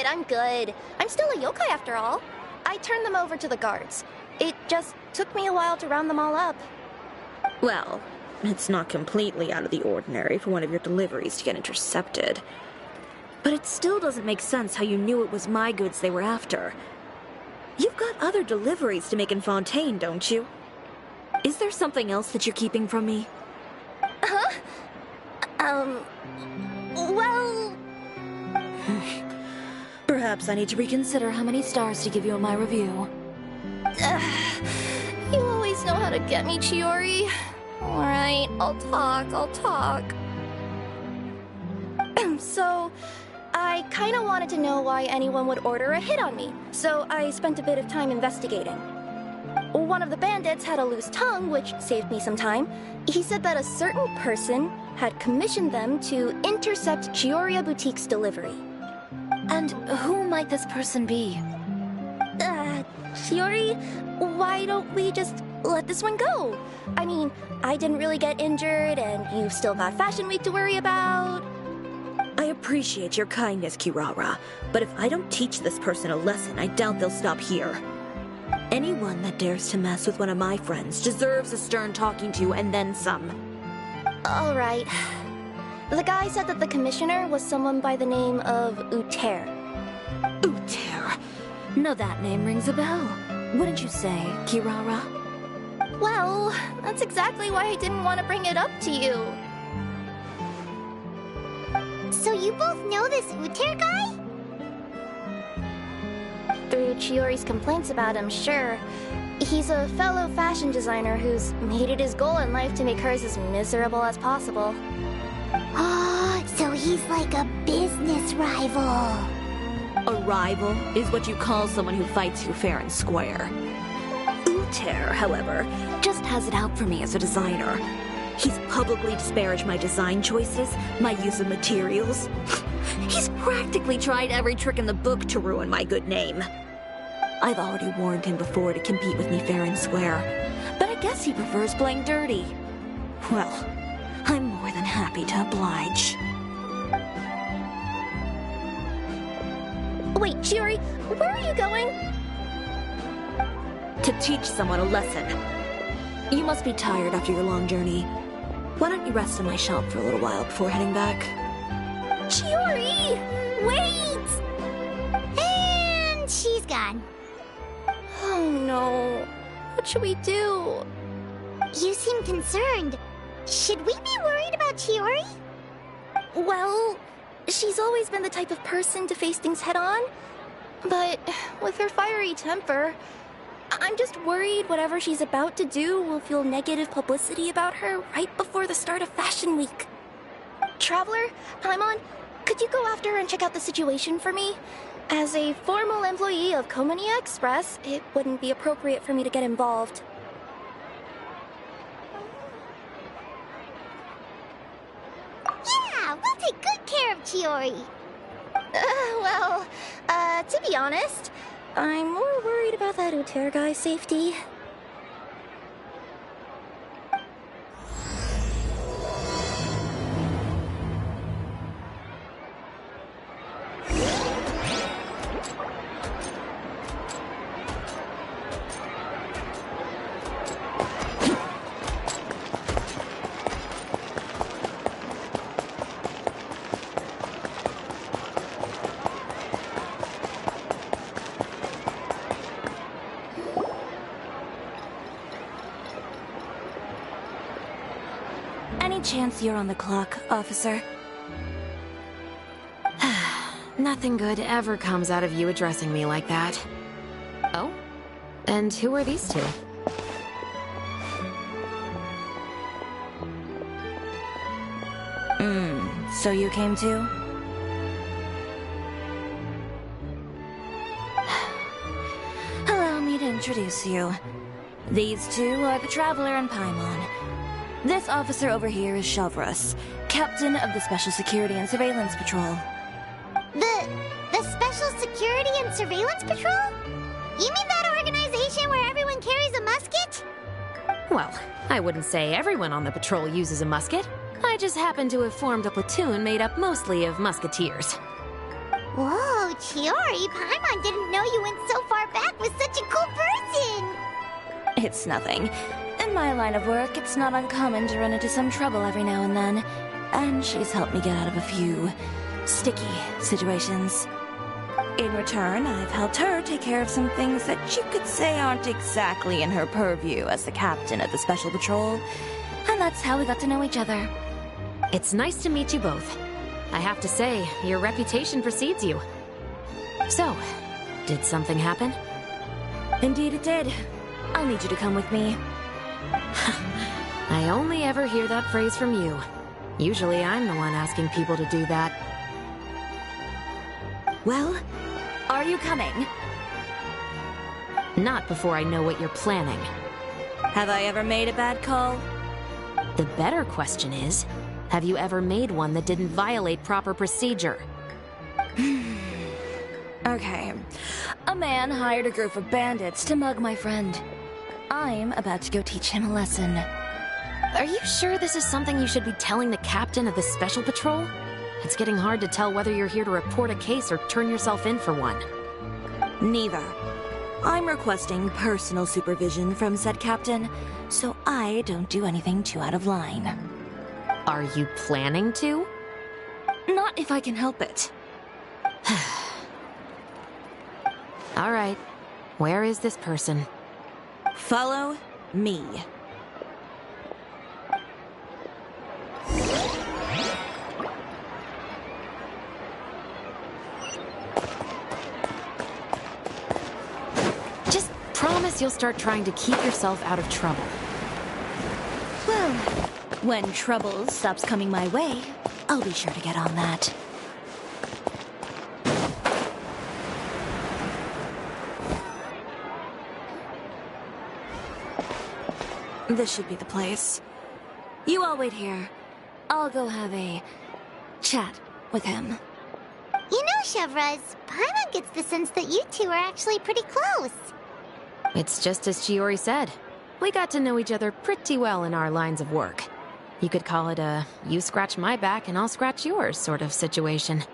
I'm good. I'm still a yokai after all. I turned them over to the guards. It just took me a while to round them all up. Well, it's not completely out of the ordinary for one of your deliveries to get intercepted. But it still doesn't make sense how you knew it was my goods they were after. You've got other deliveries to make in Fontaine, don't you? Is there something else that you're keeping from me? Huh? Well... Perhaps I need to reconsider how many stars to give you in my review. You always know how to get me, Chiori. Alright, I'll talk. So, I kinda wanted to know why anyone would order a hit on me, so I spent a bit of time investigating. One of the bandits had a loose tongue, which saved me some time. He said that a certain person had commissioned them to intercept Chioria Boutique's delivery. And who might this person be? Chiori, why don't we just let this one go? I mean, I didn't really get injured, and you've still got Fashion Week to worry about. I appreciate your kindness, Kirara, but if I don't teach this person a lesson, I doubt they'll stop here. Anyone that dares to mess with one of my friends deserves a stern talking to and then some. All right. The guy said that the commissioner was someone by the name of Uter. Uter? No, that name rings a bell. Wouldn't you say, Kirara? Well, that's exactly why I didn't want to bring it up to you. So you both know this Uter guy? Through Chiori's complaints about him, sure. He's a fellow fashion designer who's made it his goal in life to make hers as miserable as possible. Oh, so he's like a business rival. A rival is what you call someone who fights you fair and square. Uter, however, just has it out for me as a designer. He's publicly disparaged my design choices, my use of materials. He's practically tried every trick in the book to ruin my good name. I've already warned him before to compete with me fair and square, but I guess he prefers playing dirty. Well, I'm more than happy to oblige. Wait, Chiori, where are you going? To teach someone a lesson. You must be tired after your long journey. Why don't you rest in my shop for a little while before heading back? Chiori! Wait! And she's gone. Oh no. What should we do? You seem concerned. Should we be worried about Chiori? Well, she's always been the type of person to face things head on. But with her fiery temper, I'm just worried whatever she's about to do will feel negative publicity about her right before the start of Fashion Week. Traveler, Paimon, could you go after her and check out the situation for me? As a formal employee of Komonia Express, it wouldn't be appropriate for me to get involved. Yeah, we'll take good care of Chiori. To be honest, I'm more worried about that Uter guy's safety. Any chance you're on the clock, officer? Nothing good ever comes out of you addressing me like that. Oh? And who are these two? So you came too? Allow me to introduce you. These two are the Traveler and Paimon. This officer over here is Shavras, captain of the Special Security and Surveillance Patrol. The Special Security and Surveillance Patrol? You mean that organization where everyone carries a musket? Well, I wouldn't say everyone on the patrol uses a musket. I just happen to have formed a platoon made up mostly of musketeers. Whoa, Chiori, Paimon didn't know you went so far back with such a cool person! It's nothing. In my line of work, it's not uncommon to run into some trouble every now and then. And she's helped me get out of a few sticky situations. In return, I've helped her take care of some things that you could say aren't exactly in her purview as the captain of the Special Patrol. And that's how we got to know each other. It's nice to meet you both. I have to say, your reputation precedes you. So, did something happen? Indeed it did. I'll need you to come with me. I only ever hear that phrase from you. Usually I'm the one asking people to do that. Well, are you coming? Not before I know what you're planning. Have I ever made a bad call? The better question is, have you ever made one that didn't violate proper procedure? Okay. A man hired a group of bandits to mug my friend. I'm about to go teach him a lesson. Are you sure this is something you should be telling the captain of the Special Patrol? It's getting hard to tell whether you're here to report a case or turn yourself in for one. Neither. I'm requesting personal supervision from said captain, so I don't do anything too out of line. Are you planning to? Not if I can help it. All right. Where is this person? Follow me. Just promise you'll start trying to keep yourself out of trouble. Well, when trouble stops coming my way, I'll be sure to get on that. This should be the place. You all wait here. I'll go have a chat with him. You know, Shavras, Paimon gets the sense that you two are actually pretty close. It's just as Chiori said. We got to know each other pretty well in our lines of work. You could call it a you scratch my back and I'll scratch yours sort of situation.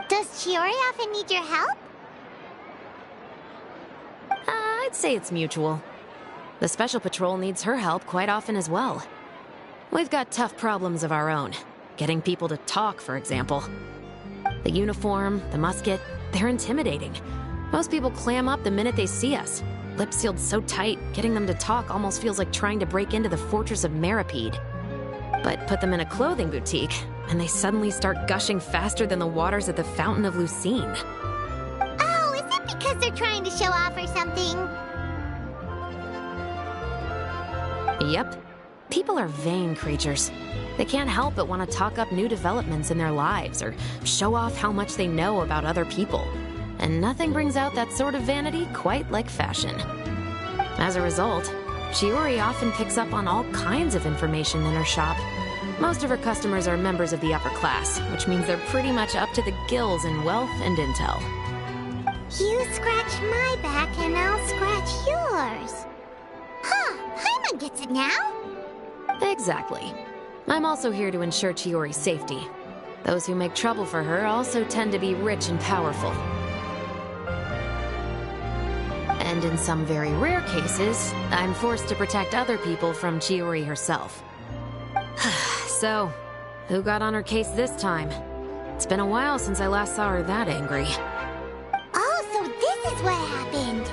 Does Chiori often need your help? I'd say it's mutual. The Special Patrol needs her help quite often as well. We've got tough problems of our own. Getting people to talk, for example. The uniform, the musket, they're intimidating. Most people clam up the minute they see us. Lips sealed so tight, getting them to talk almost feels like trying to break into the fortress of Meripede. But put them in a clothing boutique, and they suddenly start gushing faster than the waters at the Fountain of Lucine. Oh, is it because they're trying to show off or something? Yep. People are vain creatures. They can't help but want to talk up new developments in their lives or show off how much they know about other people. and nothing brings out that sort of vanity quite like fashion. As a result, Chiori often picks up on all kinds of information in her shop. Most of her customers are members of the upper class, which means they're pretty much up to the gills in wealth and intel. You scratch my back and I'll scratch yours. Huh, Paimon gets it now? Exactly. I'm also here to ensure Chiori's safety. Those who make trouble for her also tend to be rich and powerful. And in some very rare cases, I'm forced to protect other people from Chiori herself. So, who got on her case this time? It's been a while since I last saw her that angry. Oh, so this is what happened.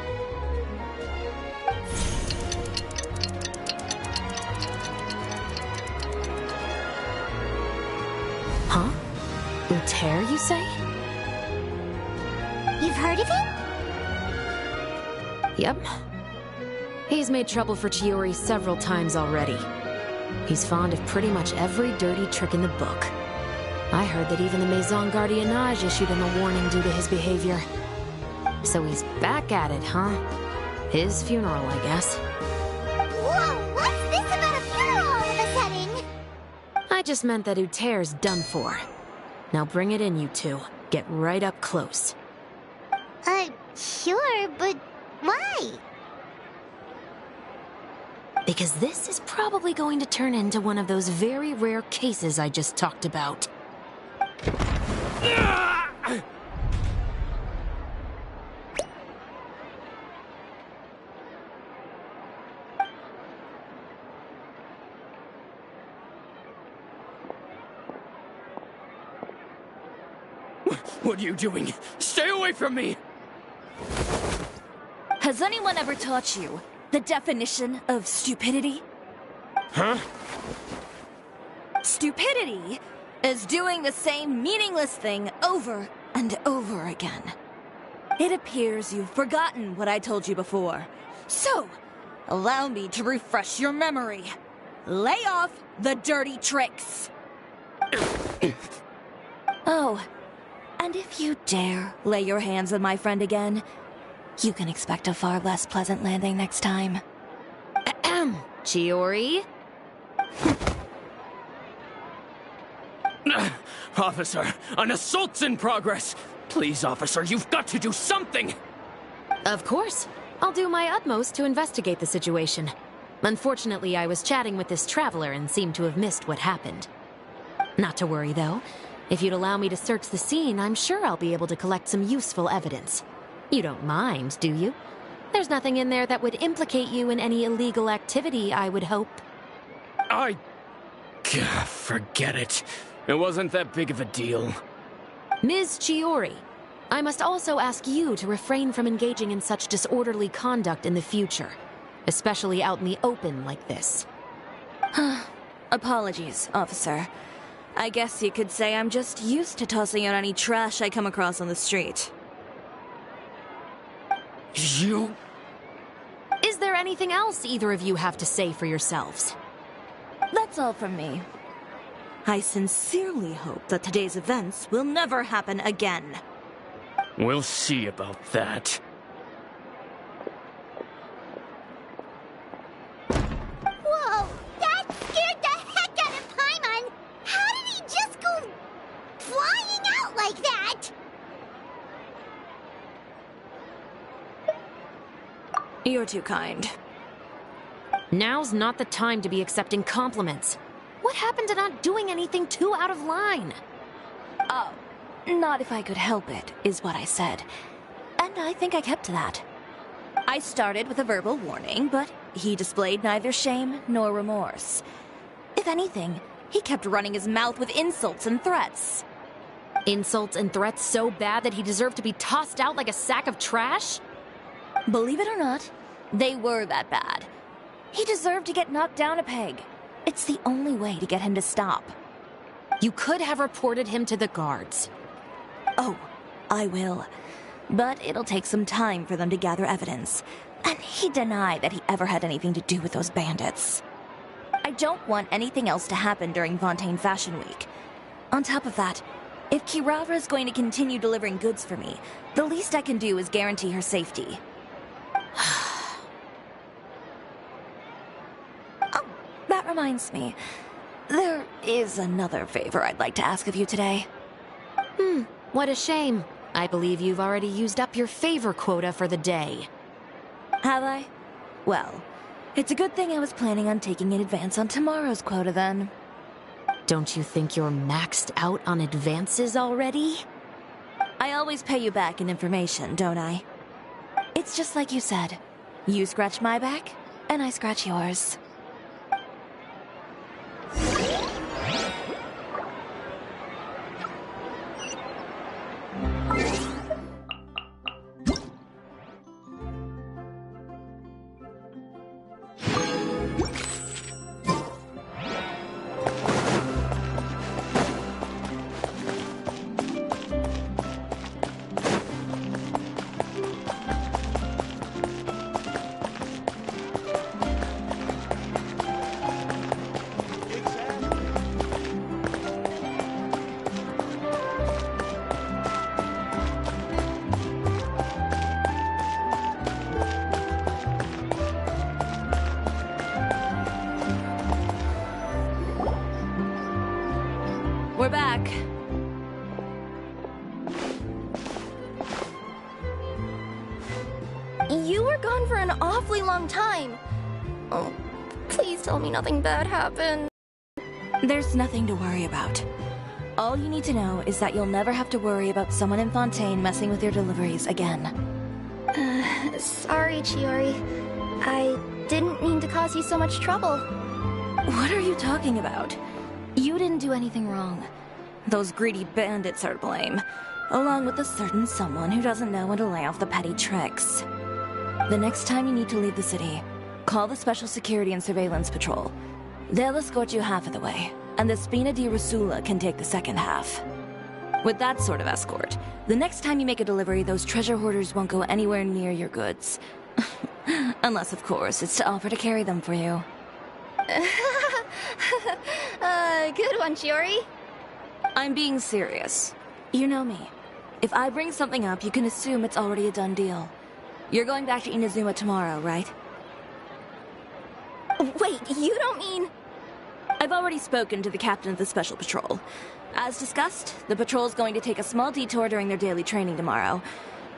Huh? Uter, you say? You've heard of him? Yep. He's made trouble for Chiori several times already. He's fond of pretty much every dirty trick in the book. I heard that even the Maison Gardiennage issued him a warning due to his behavior. So he's back at it, huh? His funeral, I guess. Whoa, what's this about a funeral all of a sudden? I just meant that Uter's done for. Now bring it in, you two. Get right up close. Sure, but why? Because this is probably going to turn into one of those very rare cases I just talked about. What are you doing? Stay away from me! Has anyone ever taught you the definition of stupidity? Huh? Stupidity is doing the same meaningless thing over and over again. It appears you've forgotten what I told you before. So, allow me to refresh your memory. Lay off the dirty tricks. Oh, and if you dare lay your hands on my friend again, you can expect a far less pleasant landing next time. Ahem. Chiori? Officer, an assault's in progress! Please, officer, you've got to do something! Of course. I'll do my utmost to investigate the situation. Unfortunately, I was chatting with this traveler and seemed to have missed what happened. Not to worry, though. If you'd allow me to search the scene, I'm sure I'll be able to collect some useful evidence. You don't mind, do you? There's nothing in there that would implicate you in any illegal activity, I would hope. Forget it. It wasn't that big of a deal. Ms. Chiori, I must also ask you to refrain from engaging in such disorderly conduct in the future, especially out in the open like this. Apologies, officer. I guess you could say I'm just used to tossing out any trash I come across on the street. You... Is there anything else either of you have to say for yourselves? That's all from me. I sincerely hope that today's events will never happen again. We'll see about that. Whoa, that scared the heck out of Paimon! How did he just go flying out like that? You're too kind. Now's not the time to be accepting compliments. What happened to not doing anything too out of line? Oh, not if I could help it, is what I said. And I think I kept to that. I started with a verbal warning, but he displayed neither shame nor remorse. If anything, he kept running his mouth with insults and threats. Insults and threats so bad that he deserved to be tossed out like a sack of trash? Believe it or not, they were that bad. He deserved to get knocked down a peg. It's the only way to get him to stop. You could have reported him to the guards. Oh, I will. But it'll take some time for them to gather evidence. And he denied that he ever had anything to do with those bandits. I don't want anything else to happen during Fontaine Fashion Week. On top of that, If Kirara's going to continue delivering goods for me, the least I can do is guarantee her safety. Oh, that reminds me. There is another favor I'd like to ask of you today. What a shame. I believe you've already used up your favor quota for the day. Have I? Well, it's a good thing I was planning on taking in advance on tomorrow's quota then. Don't you think you're maxed out on advances already? I always pay you back in information, don't I? It's just like you said. You scratch my back, and I scratch yours. We're back. You were gone for an awfully long time. Oh, please tell me nothing bad happened. There's nothing to worry about. All you need to know is that you'll never have to worry about someone in Fontaine messing with your deliveries again. Sorry, Chiori. I didn't mean to cause you so much trouble. What are you talking about? You didn't do anything wrong. Those greedy bandits are to blame, along with a certain someone who doesn't know when to lay off the petty tricks. The next time you need to leave the city, call the Special Security and Surveillance Patrol. They'll escort you half of the way, and the Spina di Rusula can take the second half. With that sort of escort, the next time you make a delivery, those treasure hoarders won't go anywhere near your goods. Unless, of course, it's to offer to carry them for you. Good one, Chiori. I'm being serious. You know me. If I bring something up, you can assume it's already a done deal. You're going back to Inazuma tomorrow, right? Wait, you don't mean... I've already spoken to the captain of the Special Patrol. As discussed, the patrol's going to take a small detour during their daily training tomorrow.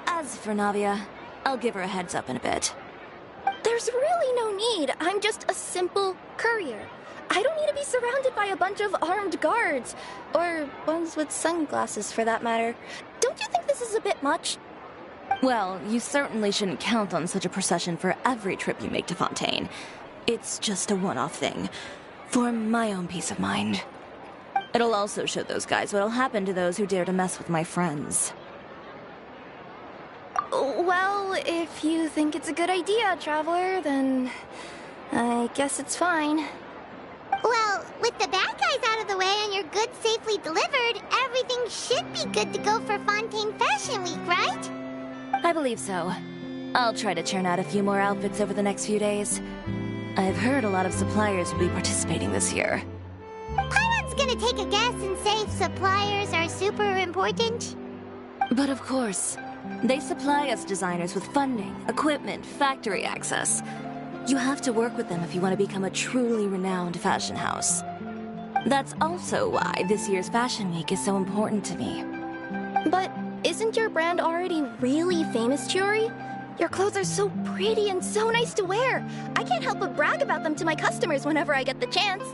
As for Navia, I'll give her a heads up in a bit. There's really no need. I'm just a simple courier. I don't need to be surrounded by a bunch of armed guards. Or ones with sunglasses, for that matter. Don't you think this is a bit much? Well, you certainly shouldn't count on such a procession for every trip you make to Fontaine. It's just a one-off thing, for my own peace of mind. It'll also show those guys what'll happen to those who dare to mess with my friends. Well, if you think it's a good idea, Traveler, then I guess it's fine. Well, with the bad guys out of the way and your goods safely delivered, everything should be good to go for Fontaine Fashion Week, right? I believe so. I'll try to churn out a few more outfits over the next few days. I've heard a lot of suppliers will be participating this year. Paimon's gonna take a guess and say suppliers are super important. But of course, they supply us designers with funding, equipment, factory access. You have to work with them if you want to become a truly renowned fashion house. That's also why this year's Fashion Week is so important to me. But isn't your brand already really famous, Chiori? Your clothes are so pretty and so nice to wear. I can't help but brag about them to my customers whenever I get the chance.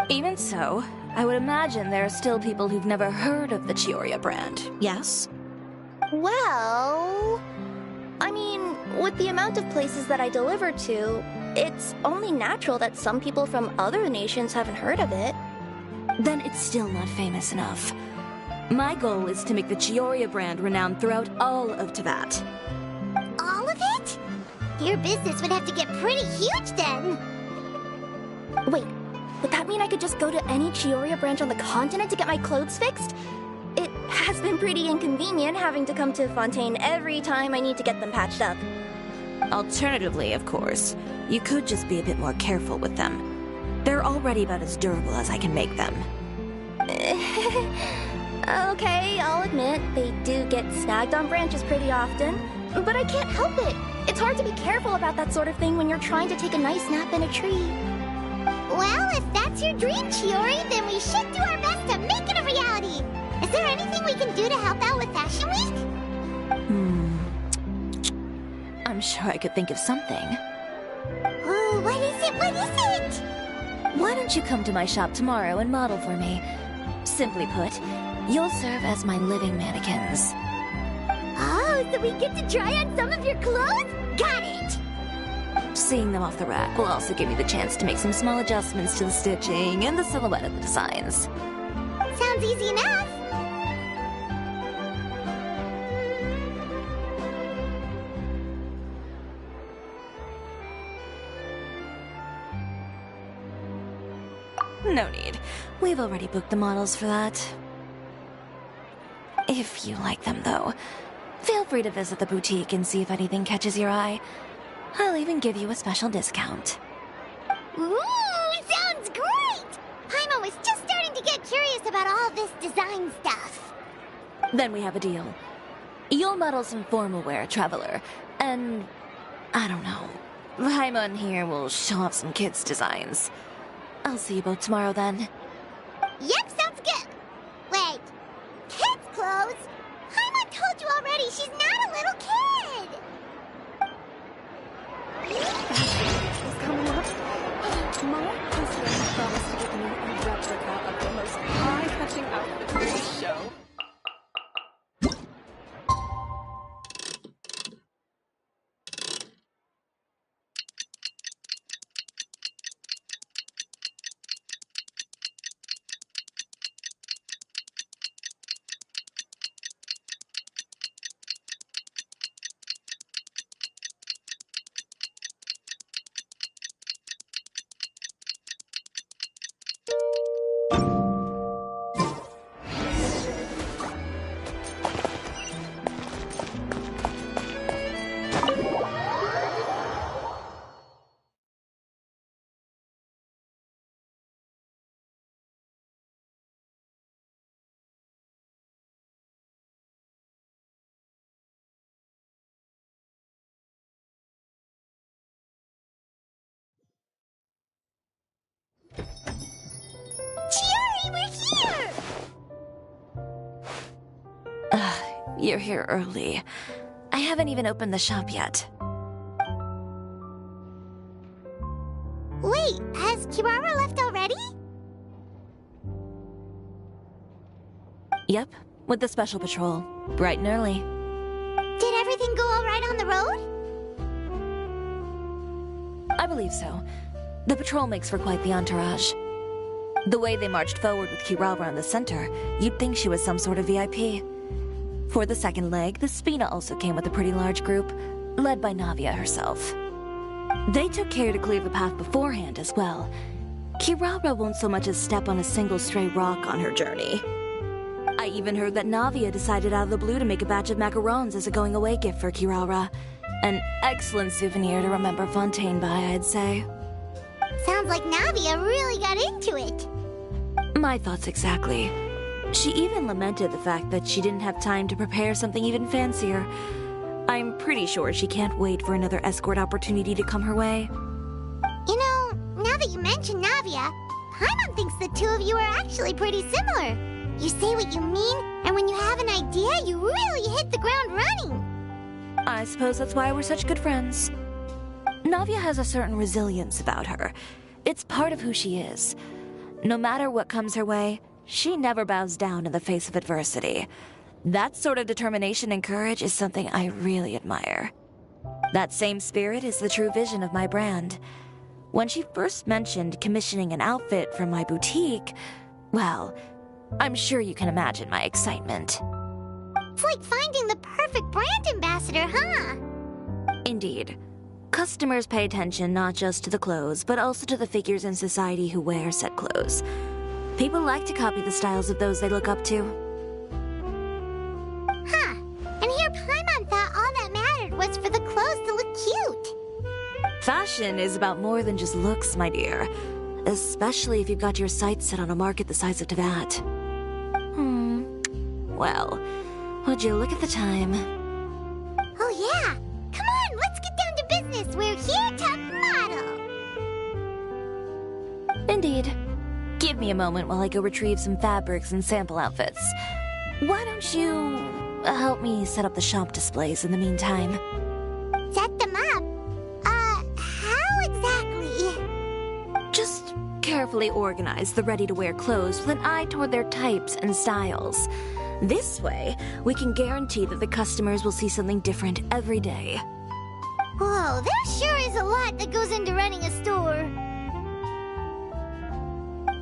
Even so, I would imagine there are still people who've never heard of the Chiori brand, yes? Well... I mean, with the amount of places that I deliver to, it's only natural that some people from other nations haven't heard of it. Then it's still not famous enough. My goal is to make the Chiori brand renowned throughout all of Teyvat. All of it? Your business would have to get pretty huge then. Wait, would that mean I could just go to any Chiori branch on the continent to get my clothes fixed? It has been pretty inconvenient having to come to Fontaine every time I need to get them patched up. Alternatively, of course, you could just be a bit more careful with them. They're already about as durable as I can make them. Okay, I'll admit, they do get snagged on branches pretty often, but I can't help it. It's hard to be careful about that sort of thing when you're trying to take a nice nap in a tree. Well, if that's your dream, Chiori, then we should do our best to make it a reality. Is there anything we can do to help out with Fashion Week? I'm sure I could think of something. Oh, what is it? What is it? Why don't you come to my shop tomorrow and model for me? Simply put, you'll serve as my living mannequins. Oh, so we get to try on some of your clothes? Got it! Seeing them off the rack will also give me the chance to make some small adjustments to the stitching and the silhouette of the designs. Sounds easy enough. No need. We've already booked the models for that. If you like them, though, feel free to visit the boutique and see if anything catches your eye. I'll even give you a special discount. Ooh, sounds great! Paimon was just starting to get curious about all this design stuff. Then we have a deal. You'll model some formal wear, Traveler, and I don't know. Paimon here will show off some kids' designs. I'll see you both tomorrow then. Yep, sounds good. Wait, kids' clothes? Paimon told you already she's not a little kid. Is coming up. My husband promised to give me a replica of the most eye-catching outfit for this show. Chiori, we're here! You're here early. I haven't even opened the shop yet. Wait, has Kirara left already? Yep, with the special patrol. Bright and early. Did everything go all right on the road? I believe so. The patrol makes for quite the entourage. The way they marched forward with Kirara in the center, you'd think she was some sort of VIP. For the second leg, the Spina also came with a pretty large group, led by Navia herself. They took care to clear the path beforehand as well. Kirara won't so much as step on a single stray rock on her journey. I even heard that Navia decided out of the blue to make a batch of macarons as a going-away gift for Kirara. An excellent souvenir to remember Fontaine by, I'd say. Sounds like Navia really got into it. My thoughts exactly. She even lamented the fact that she didn't have time to prepare something even fancier. I'm pretty sure she can't wait for another escort opportunity to come her way. You know, now that you mention Navia, Paimon thinks the two of you are actually pretty similar. You say what you mean, and when you have an idea, you really hit the ground running. I suppose that's why we're such good friends. Navia has a certain resilience about her. It's part of who she is. No matter what comes her way, she never bows down in the face of adversity. That sort of determination and courage is something I really admire. That same spirit is the true vision of my brand. When she first mentioned commissioning an outfit from my boutique, well, I'm sure you can imagine my excitement. It's like finding the perfect brand ambassador, huh? Indeed. Customers pay attention not just to the clothes, but also to the figures in society who wear said clothes. People like to copy the styles of those they look up to. Huh. And here Paimon thought all that mattered was for the clothes to look cute. Fashion is about more than just looks, my dear. Especially if you've got your sights set on a market the size of Teyvat. Well, would you look at the time? Oh yeah! Come on, let's get down to business. We're here to model. Indeed. Give me a moment while I go retrieve some fabrics and sample outfits. Why don't you help me set up the shop displays in the meantime? Set them up? How exactly? Just carefully organize the ready-to-wear clothes with an eye toward their types and styles. This way, we can guarantee that the customers will see something different every day. Whoa, there sure is a lot that goes into running a store.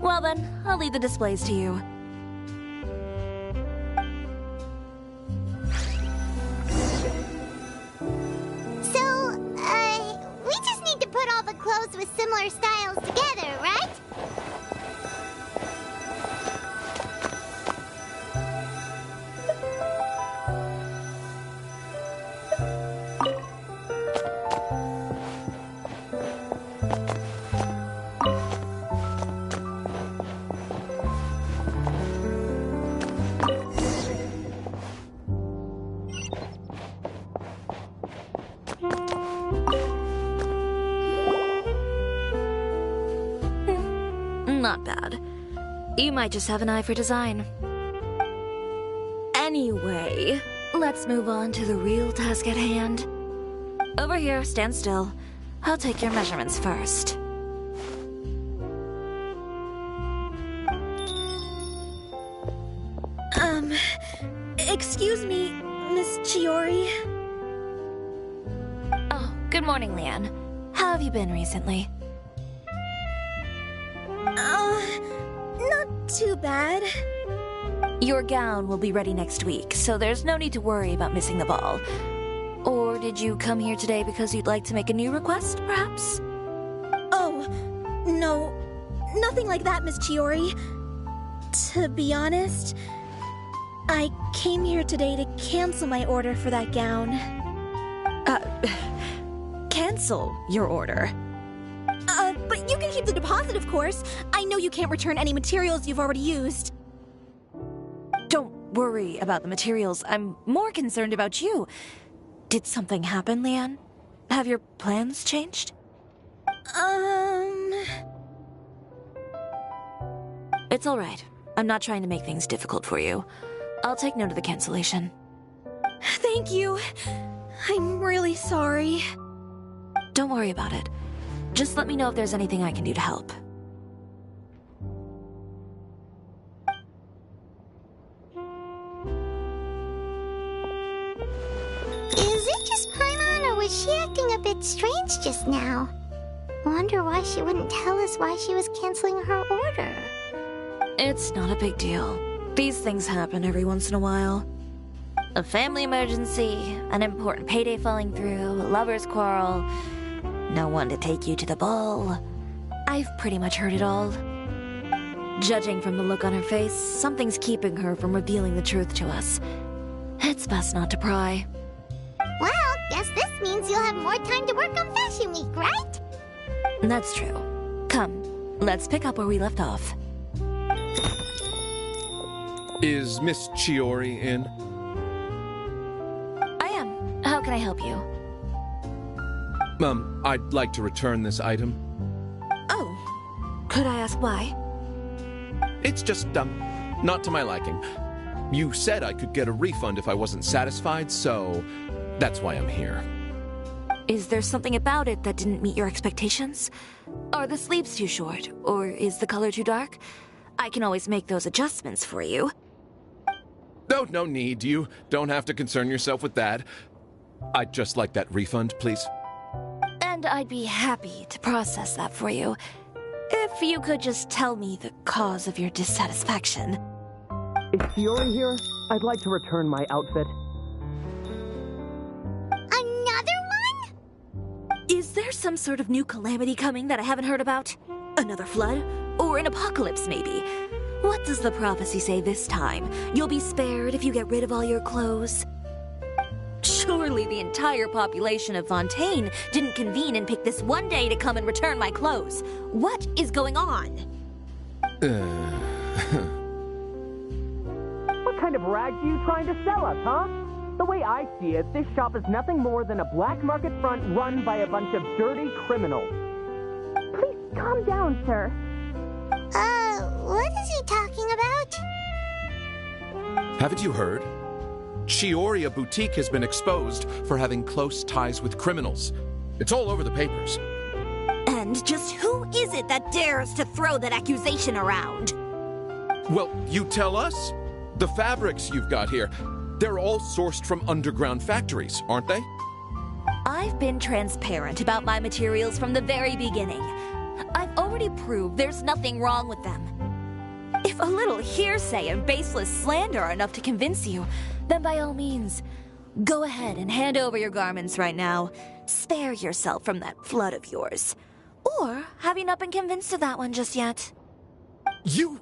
Well then, I'll leave the displays to you. So, we just need to put all the clothes with similar styles together, right? Not bad. You might just have an eye for design. Anyway, let's move on to the real task at hand. Over here, stand still. I'll take your measurements first. Excuse me, Miss Chiori. Oh, good morning, Leanne. How have you been recently? Not too bad. Your gown will be ready next week, so there's no need to worry about missing the ball. Or did you come here today because you'd like to make a new request, perhaps? Oh, no. Nothing like that, Miss Chiori. To be honest, I came here today to cancel my order for that gown. Cancel your order? But you can keep the deposit, of course. I know you can't return any materials you've already used. Don't worry about the materials. I'm more concerned about you. Did something happen, Leanne? Have your plans changed? It's all right. I'm not trying to make things difficult for you. I'll take note of the cancellation. Thank you. I'm really sorry. Don't worry about it. Just let me know if there's anything I can do to help. Is it just Paimon, or was she acting a bit strange just now? Wonder why she wouldn't tell us why she was canceling her order. It's not a big deal. These things happen every once in a while. A family emergency, an important payday falling through, a lover's quarrel, no one to take you to the ball. I've pretty much heard it all. Judging from the look on her face, something's keeping her from revealing the truth to us. It's best not to pry. Well, guess this means you'll have more time to work on Fashion Week, right? That's true. Come, let's pick up where we left off. Is Miss Chiori in? I am. How can I help you? I'd like to return this item. Oh. Could I ask why? It's just, not to my liking. You said I could get a refund if I wasn't satisfied, so that's why I'm here. Is there something about it that didn't meet your expectations? Are the sleeves too short? Or is the color too dark? I can always make those adjustments for you. No need. You don't have to concern yourself with that. I'd just like that refund, please. And I'd be happy to process that for you. If you could just tell me the cause of your dissatisfaction. Is Chiori here? I'd like to return my outfit. Another one? Is there some sort of new calamity coming that I haven't heard about? Another flood? Or an apocalypse, maybe? What does the prophecy say this time? You'll be spared if you get rid of all your clothes? Surely the entire population of Fontaine didn't convene and pick this one day to come and return my clothes. What is going on? What kind of rags are you trying to sell us, huh? The way I see it, this shop is nothing more than a black market front run by a bunch of dirty criminals. Please calm down, sir. What is he talking about? Haven't you heard? Chioria Boutique has been exposed for having close ties with criminals. It's all over the papers. And just who is it that dares to throw that accusation around? Well, you tell us. The fabrics you've got here, they're all sourced from underground factories, aren't they? I've been transparent about my materials from the very beginning. I've already proved there's nothing wrong with them. If a little hearsay and baseless slander are enough to convince you, then by all means, go ahead and hand over your garments right now. Spare yourself from that flood of yours. Or have you not been convinced of that one just yet? You...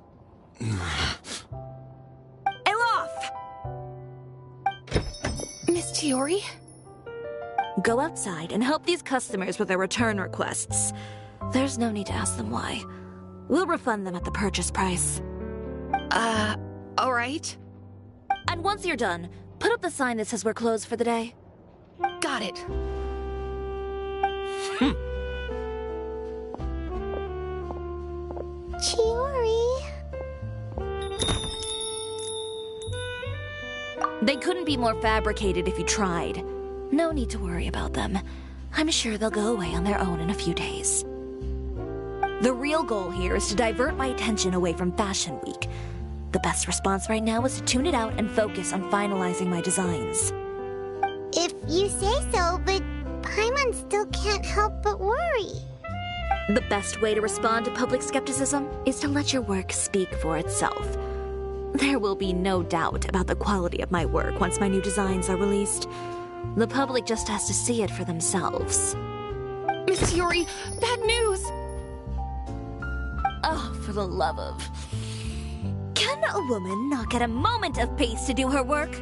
Elof! Miss Chiori? Go outside and help these customers with their return requests. There's no need to ask them why. We'll refund them at the purchase price. All right. And once you're done, put up the sign that says we're closed for the day. Got it. Chiori. They couldn't be more fabricated if you tried. No need to worry about them. I'm sure they'll go away on their own in a few days. The real goal here is to divert my attention away from Fashion Week. The best response right now is to tune it out and focus on finalizing my designs. If you say so, but Paimon still can't help but worry. The best way to respond to public skepticism is to let your work speak for itself. There will be no doubt about the quality of my work once my new designs are released. The public just has to see it for themselves. Miss Chiori, bad news! Oh, for the love of... Can a woman not get a moment of peace to do her work?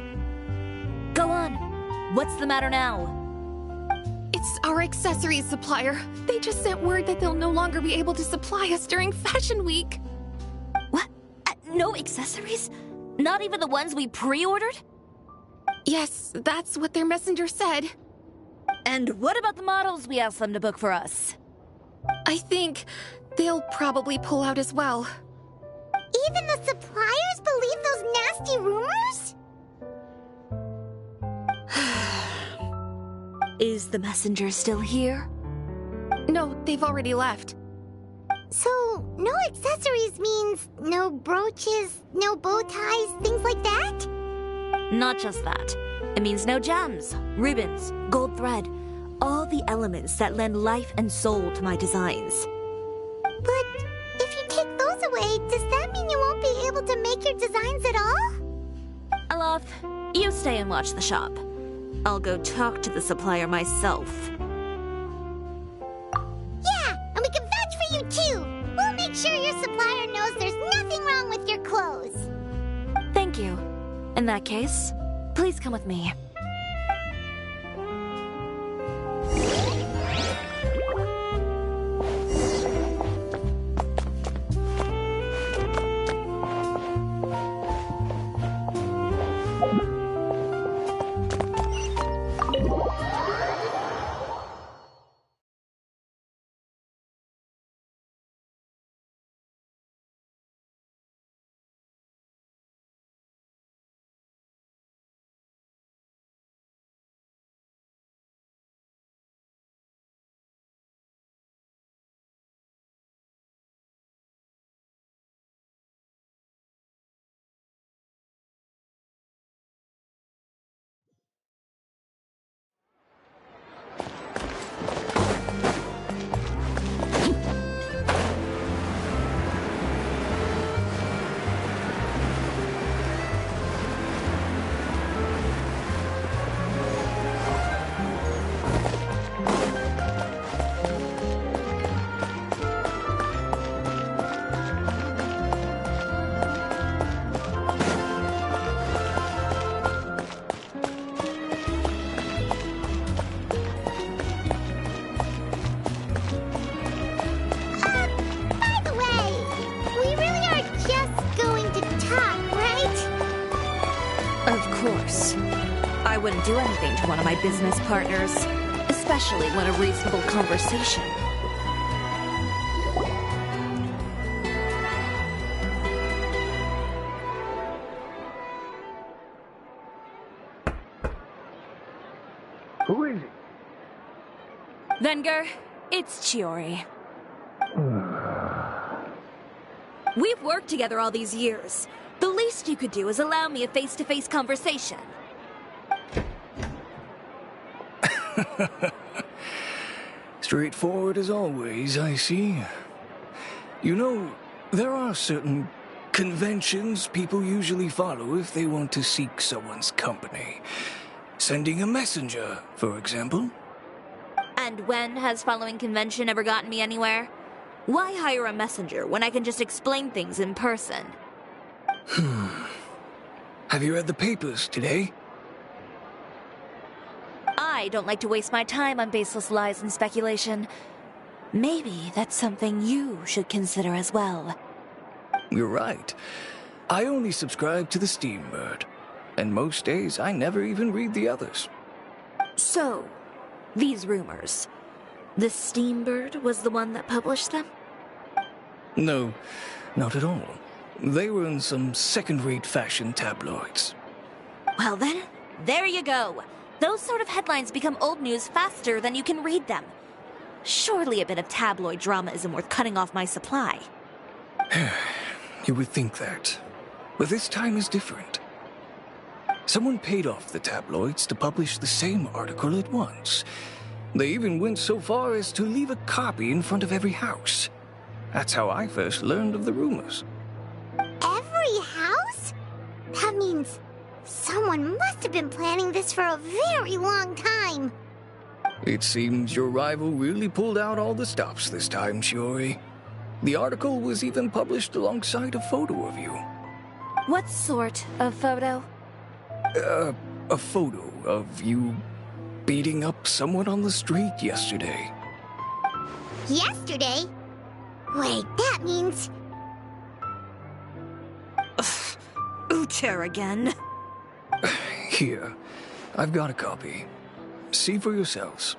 Go on. What's the matter now? It's our accessories supplier. They just sent word that they'll no longer be able to supply us during Fashion Week. What? No accessories? Not even the ones we pre-ordered? Yes, that's what their messenger said. And what about the models we asked them to book for us? I think they'll probably pull out as well. Even the suppliers believe those nasty rumors? Is the messenger still here? No, they've already left. So, no accessories means no brooches, no bow ties, things like that? Not just that. It means no gems, ribbons, gold thread, all the elements that lend life and soul to my designs. But if you take those away, does that mean you won't be able to make your designs at all? Alof, you stay and watch the shop. I'll go talk to the supplier myself. Yeah, and we can vouch for you too. We'll make sure your supplier knows there's nothing wrong with your clothes. Thank you. In that case, please come with me. wouldn't do anything to one of my business partners, especially when a reasonable conversation. Who is it? Venger, it's Chiori. We've worked together all these years. The least you could do is allow me a face-to-face conversation. Straightforward as always, I see. You know, there are certain conventions people usually follow if they want to seek someone's company. Sending a messenger, for example. And when has following convention ever gotten me anywhere? Why hire a messenger when I can just explain things in person? Have you read the papers today? I don't like to waste my time on baseless lies and speculation. Maybe that's something you should consider as well. You're right. I only subscribe to the Steambird. And most days, I never even read the others. So, these rumors. The Steambird was the one that published them? No, not at all. They were in some second-rate fashion tabloids. Well then, there you go. Those sort of headlines become old news faster than you can read them. Surely a bit of tabloid drama isn't worth cutting off my supply. You would think that. But this time is different. Someone paid off the tabloids to publish the same article at once. They even went so far as to leave a copy in front of every house. That's how I first learned of the rumors. Every house? That means someone must have been planning this for a very long time. It seems your rival really pulled out all the stops this time, Shiori. The article was even published alongside a photo of you. What sort of photo? A photo of you beating up someone on the street yesterday. Yesterday? Wait, that means... Uter again. Here, I've got a copy. See for yourselves.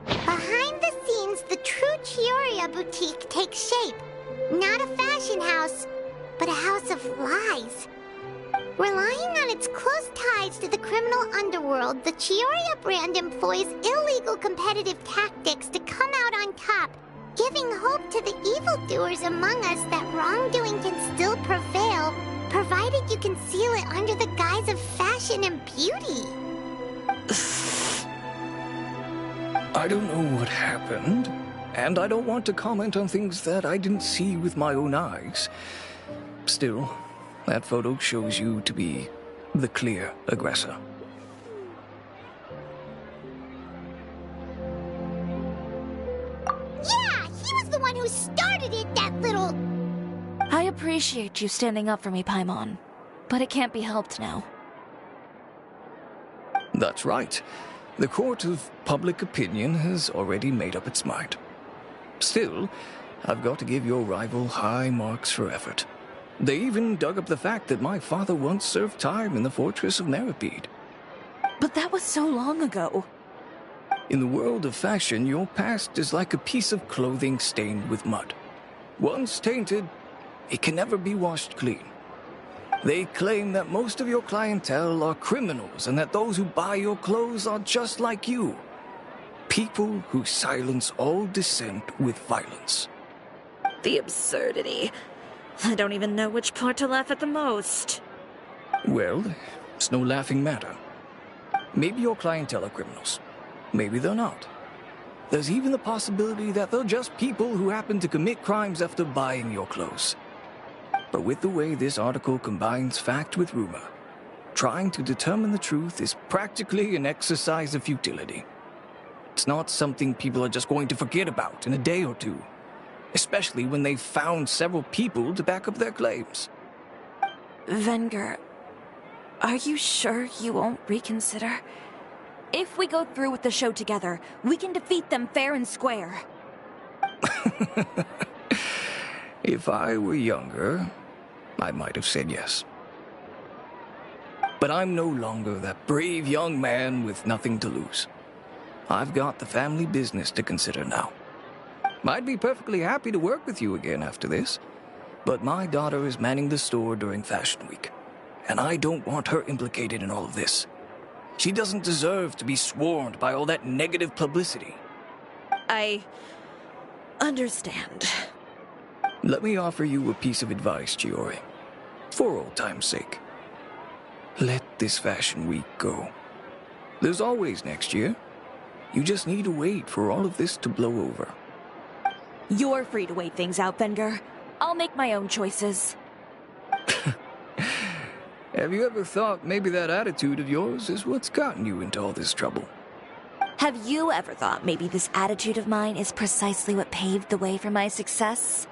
Behind the scenes, the true Chioriya boutique takes shape. Not a fashion house, but a house of lies. Relying on its close ties to the criminal underworld, the Chioriya brand employs illegal competitive tactics to come out on top, giving hope to the evildoers among us that wrongdoing can still prevail, provided you conceal it under the guise of fashion and beauty. I don't know what happened, and I don't want to comment on things that I didn't see with my own eyes. Still, that photo shows you to be the clear aggressor. Yeah, he was the one who started it, that little... I appreciate you standing up for me, Paimon, but it can't be helped now. That's right. The court of public opinion has already made up its mind. Still, I've got to give your rival high marks for effort. They even dug up the fact that my father once served time in the fortress of Neripede. But that was so long ago. In the world of fashion, your past is like a piece of clothing stained with mud. Once tainted, it can never be washed clean. They claim that most of your clientele are criminals and that those who buy your clothes are just like you. People who silence all dissent with violence. The absurdity. I don't even know which part to laugh at the most. Well, it's no laughing matter. Maybe your clientele are criminals. Maybe they're not. There's even the possibility that they're just people who happen to commit crimes after buying your clothes. But with the way this article combines fact with rumor, trying to determine the truth is practically an exercise of futility. It's not something people are just going to forget about in a day or two, especially when they've found several people to back up their claims. Venger, are you sure you won't reconsider? If we go through with the show together, we can defeat them fair and square. If I were younger, I might have said yes. But I'm no longer that brave young man with nothing to lose. I've got the family business to consider now. I'd be perfectly happy to work with you again after this, but my daughter is manning the store during Fashion Week, and I don't want her implicated in all of this. She doesn't deserve to be swarmed by all that negative publicity. I understand. Let me offer you a piece of advice, Chiori. For old time's sake. Let this Fashion Week go. There's always next year. You just need to wait for all of this to blow over. You're free to wait things out, Venger. I'll make my own choices. Have you ever thought maybe that attitude of yours is what's gotten you into all this trouble? Have you ever thought maybe this attitude of mine is precisely what paved the way for my success?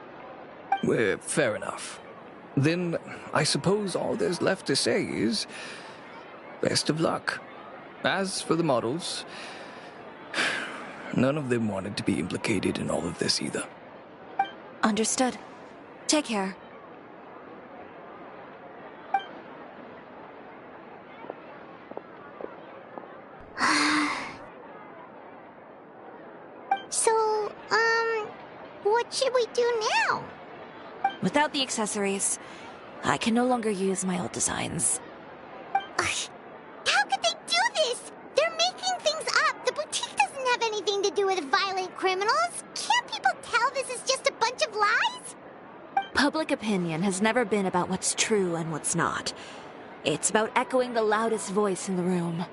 Well, fair enough. Then I suppose all there's left to say is best of luck. As for the models, none of them wanted to be implicated in all of this either. Understood. Take care. So, what should we do now? Without the accessories, I can no longer use my old designs. How could they do this? They're making things up. The boutique doesn't have anything to do with violent criminals. Can't people tell this is just a bunch of lies? Public opinion has never been about what's true and what's not. It's about echoing the loudest voice in the room.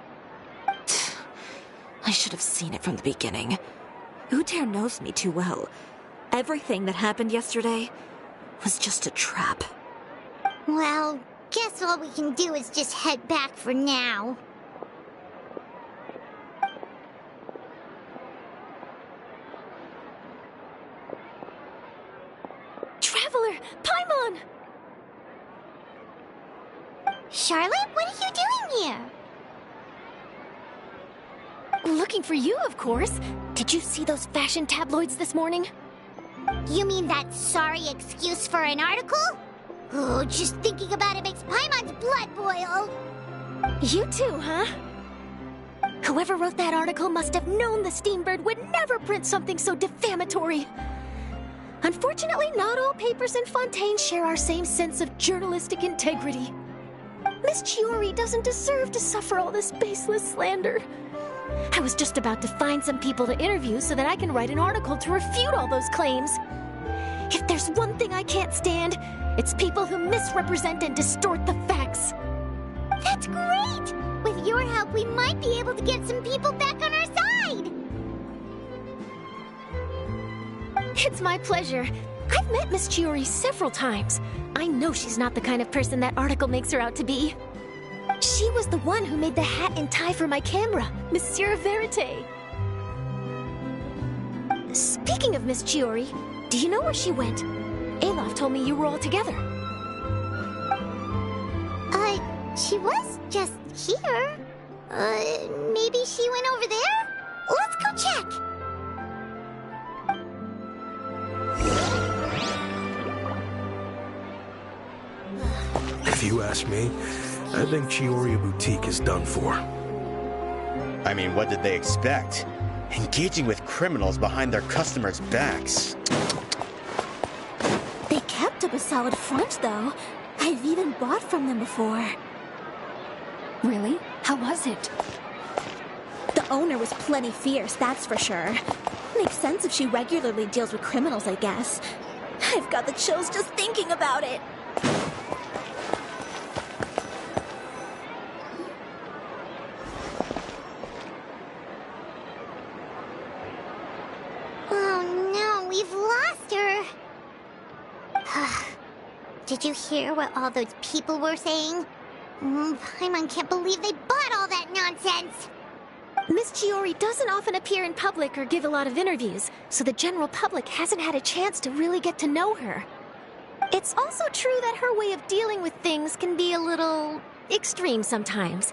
I should have seen it from the beginning. Uter knows me too well. Everything that happened yesterday was just a trap. Well, guess all we can do is just head back for now. Traveler! Paimon! Charlotte, what are you doing here? Looking for you, of course. Did you see those fashion tabloids this morning? You mean that sorry excuse for an article? Oh, just thinking about it makes Paimon's blood boil. You too, huh? Whoever wrote that article must have known the Steambird would never print something so defamatory. Unfortunately, not all papers in Fontaine share our same sense of journalistic integrity. Miss Chiori doesn't deserve to suffer all this baseless slander. I was just about to find some people to interview so that I can write an article to refute all those claims. If there's one thing I can't stand, it's people who misrepresent and distort the facts. That's great! With your help, we might be able to get some people back on our side! It's my pleasure. I've met Miss Chiori several times. I know she's not the kind of person that article makes her out to be. She was the one who made the hat and tie for my camera, Monsieur Verite. Speaking of Miss Chiori, do you know where she went? Alof told me you were all together. She was just here. Maybe she went over there? Let's go check. If you ask me, I think Chiori Boutique is done for. I mean, what did they expect? Engaging with criminals behind their customers' backs. They kept up a solid front, though. I've even bought from them before. Really? How was it? The owner was plenty fierce, that's for sure. Makes sense if she regularly deals with criminals, I guess. I've got the chills just thinking about it. Did you hear what all those people were saying? Paimon can't believe they bought all that nonsense! Miss Chiori doesn't often appear in public or give a lot of interviews, so the general public hasn't had a chance to really get to know her. It's also true that her way of dealing with things can be a little extreme sometimes.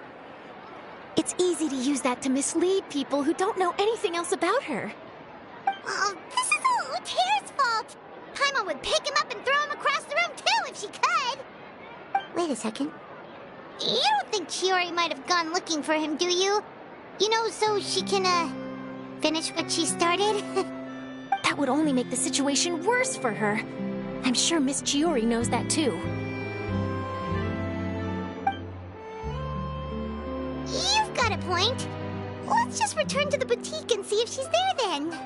It's easy to use that to mislead people who don't know anything else about her. This is all Uter's fault! Paimon would pick him up and throw him across the room too if she could! Wait a second. You don't think Chiori might have gone looking for him, do you? You know, so she can, finish what she started? That would only make the situation worse for her. I'm sure Miss Chiori knows that too. You've got a point. Let's just return to the boutique and see if she's there then.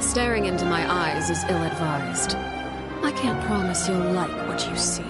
Staring into my eyes is ill-advised. I can't promise you'll like what you see.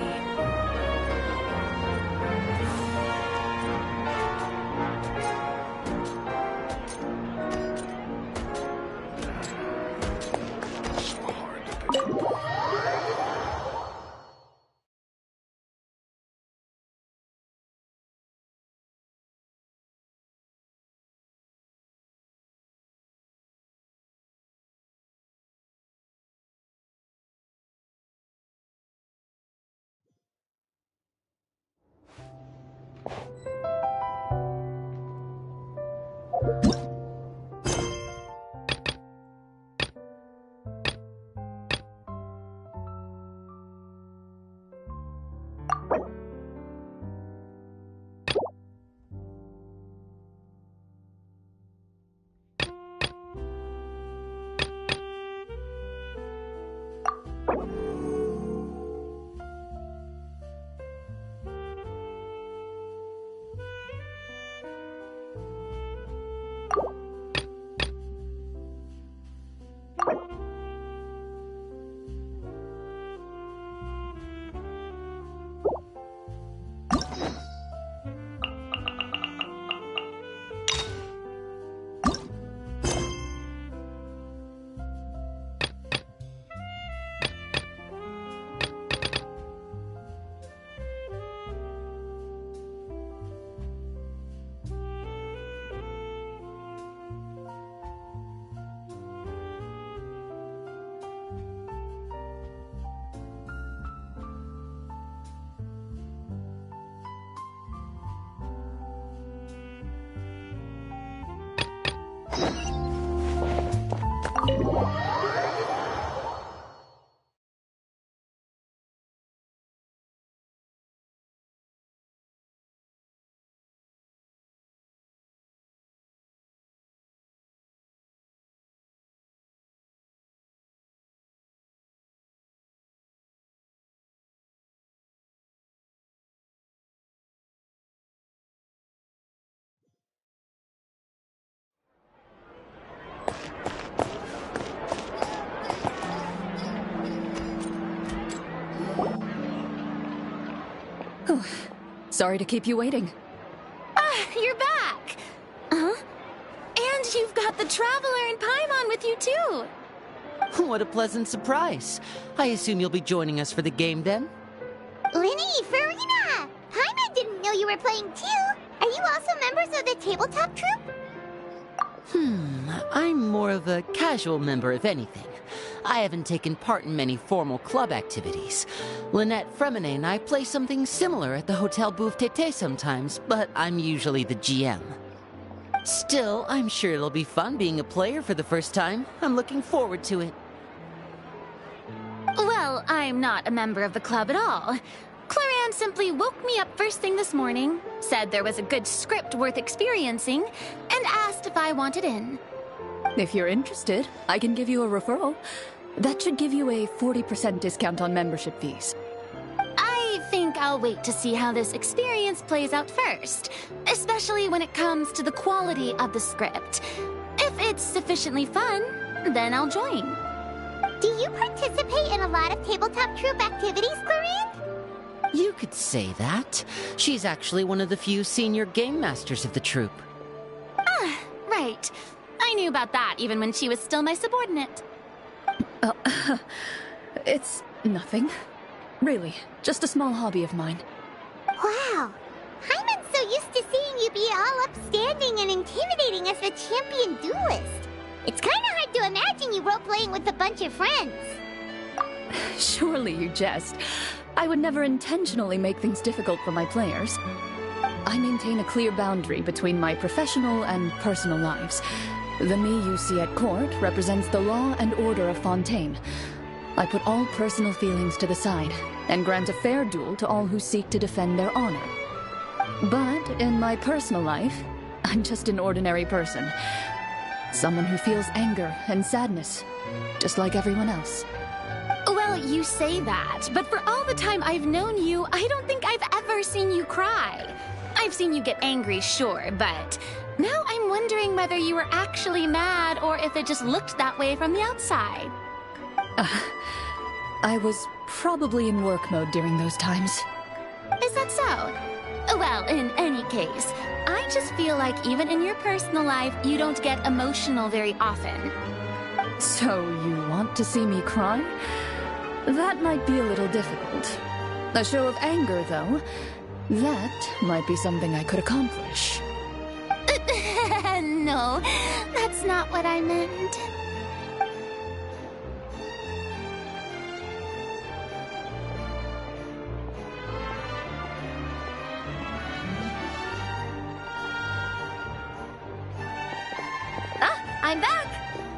Sorry to keep you waiting. You're back! Huh? And you've got the Traveler and Paimon with you, too! What a pleasant surprise. I assume you'll be joining us for the game, then? Linny, Farina! Paimon didn't know you were playing too. Are you also members of the tabletop troupe? I'm more of a casual member, if anything. I haven't taken part in many formal club activities. Lynette Fremine and I play something similar at the Hotel Bouffe Tété sometimes, but I'm usually the GM. Still, I'm sure it'll be fun being a player for the first time. I'm looking forward to it. Well, I'm not a member of the club at all. Clarion simply woke me up first thing this morning, said there was a good script worth experiencing, and asked if I wanted in. If you're interested, I can give you a referral. That should give you a 40% discount on membership fees. I think I'll wait to see how this experience plays out first, especially when it comes to the quality of the script. If it's sufficiently fun, then I'll join. Do you participate in a lot of tabletop troupe activities, Clarion? You could say that. She's actually one of the few senior game masters of the troupe. Ah, right. I knew about that even when she was still my subordinate. It's nothing. Really, just a small hobby of mine. Wow. Paimon's so used to seeing you be all upstanding and intimidating as the champion duelist. It's kind of hard to imagine you role-playing with a bunch of friends. Surely you jest. I would never intentionally make things difficult for my players. I maintain a clear boundary between my professional and personal lives. The me you see at court represents the law and order of Fontaine. I put all personal feelings to the side and grant a fair duel to all who seek to defend their honor. But in my personal life, I'm just an ordinary person. Someone who feels anger and sadness, just like everyone else. Well, you say that, but for all the time I've known you, I don't think I've ever seen you cry. I've seen you get angry, sure, but now I'm wondering whether you were actually mad or if it just looked that way from the outside. I was probably in work mode during those times. Is that so? Well, in any case, I just feel like even in your personal life, you don't get emotional very often. So you want to see me cry? That might be a little difficult. A show of anger, though, that might be something I could accomplish. No, that's not what I meant. I'm back!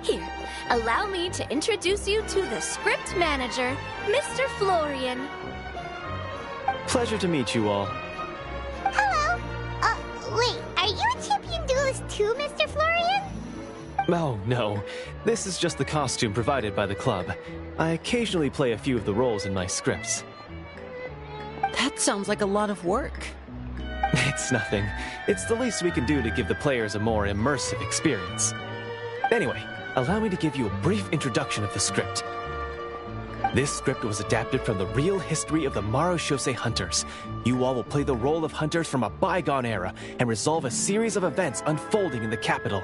Here, allow me to introduce you to the script manager, Mr. Florian. Pleasure to meet you all. Hello. Wait, are you a champion duelist too, Mr. Florian? Oh, no. This is just the costume provided by the club. I occasionally play a few of the roles in my scripts. That sounds like a lot of work. It's nothing. It's the least we can do to give the players a more immersive experience. Anyway, allow me to give you a brief introduction of the script. This script was adapted from the real history of the Marechaussee Hunters. You all will play the role of hunters from a bygone era and resolve a series of events unfolding in the capital.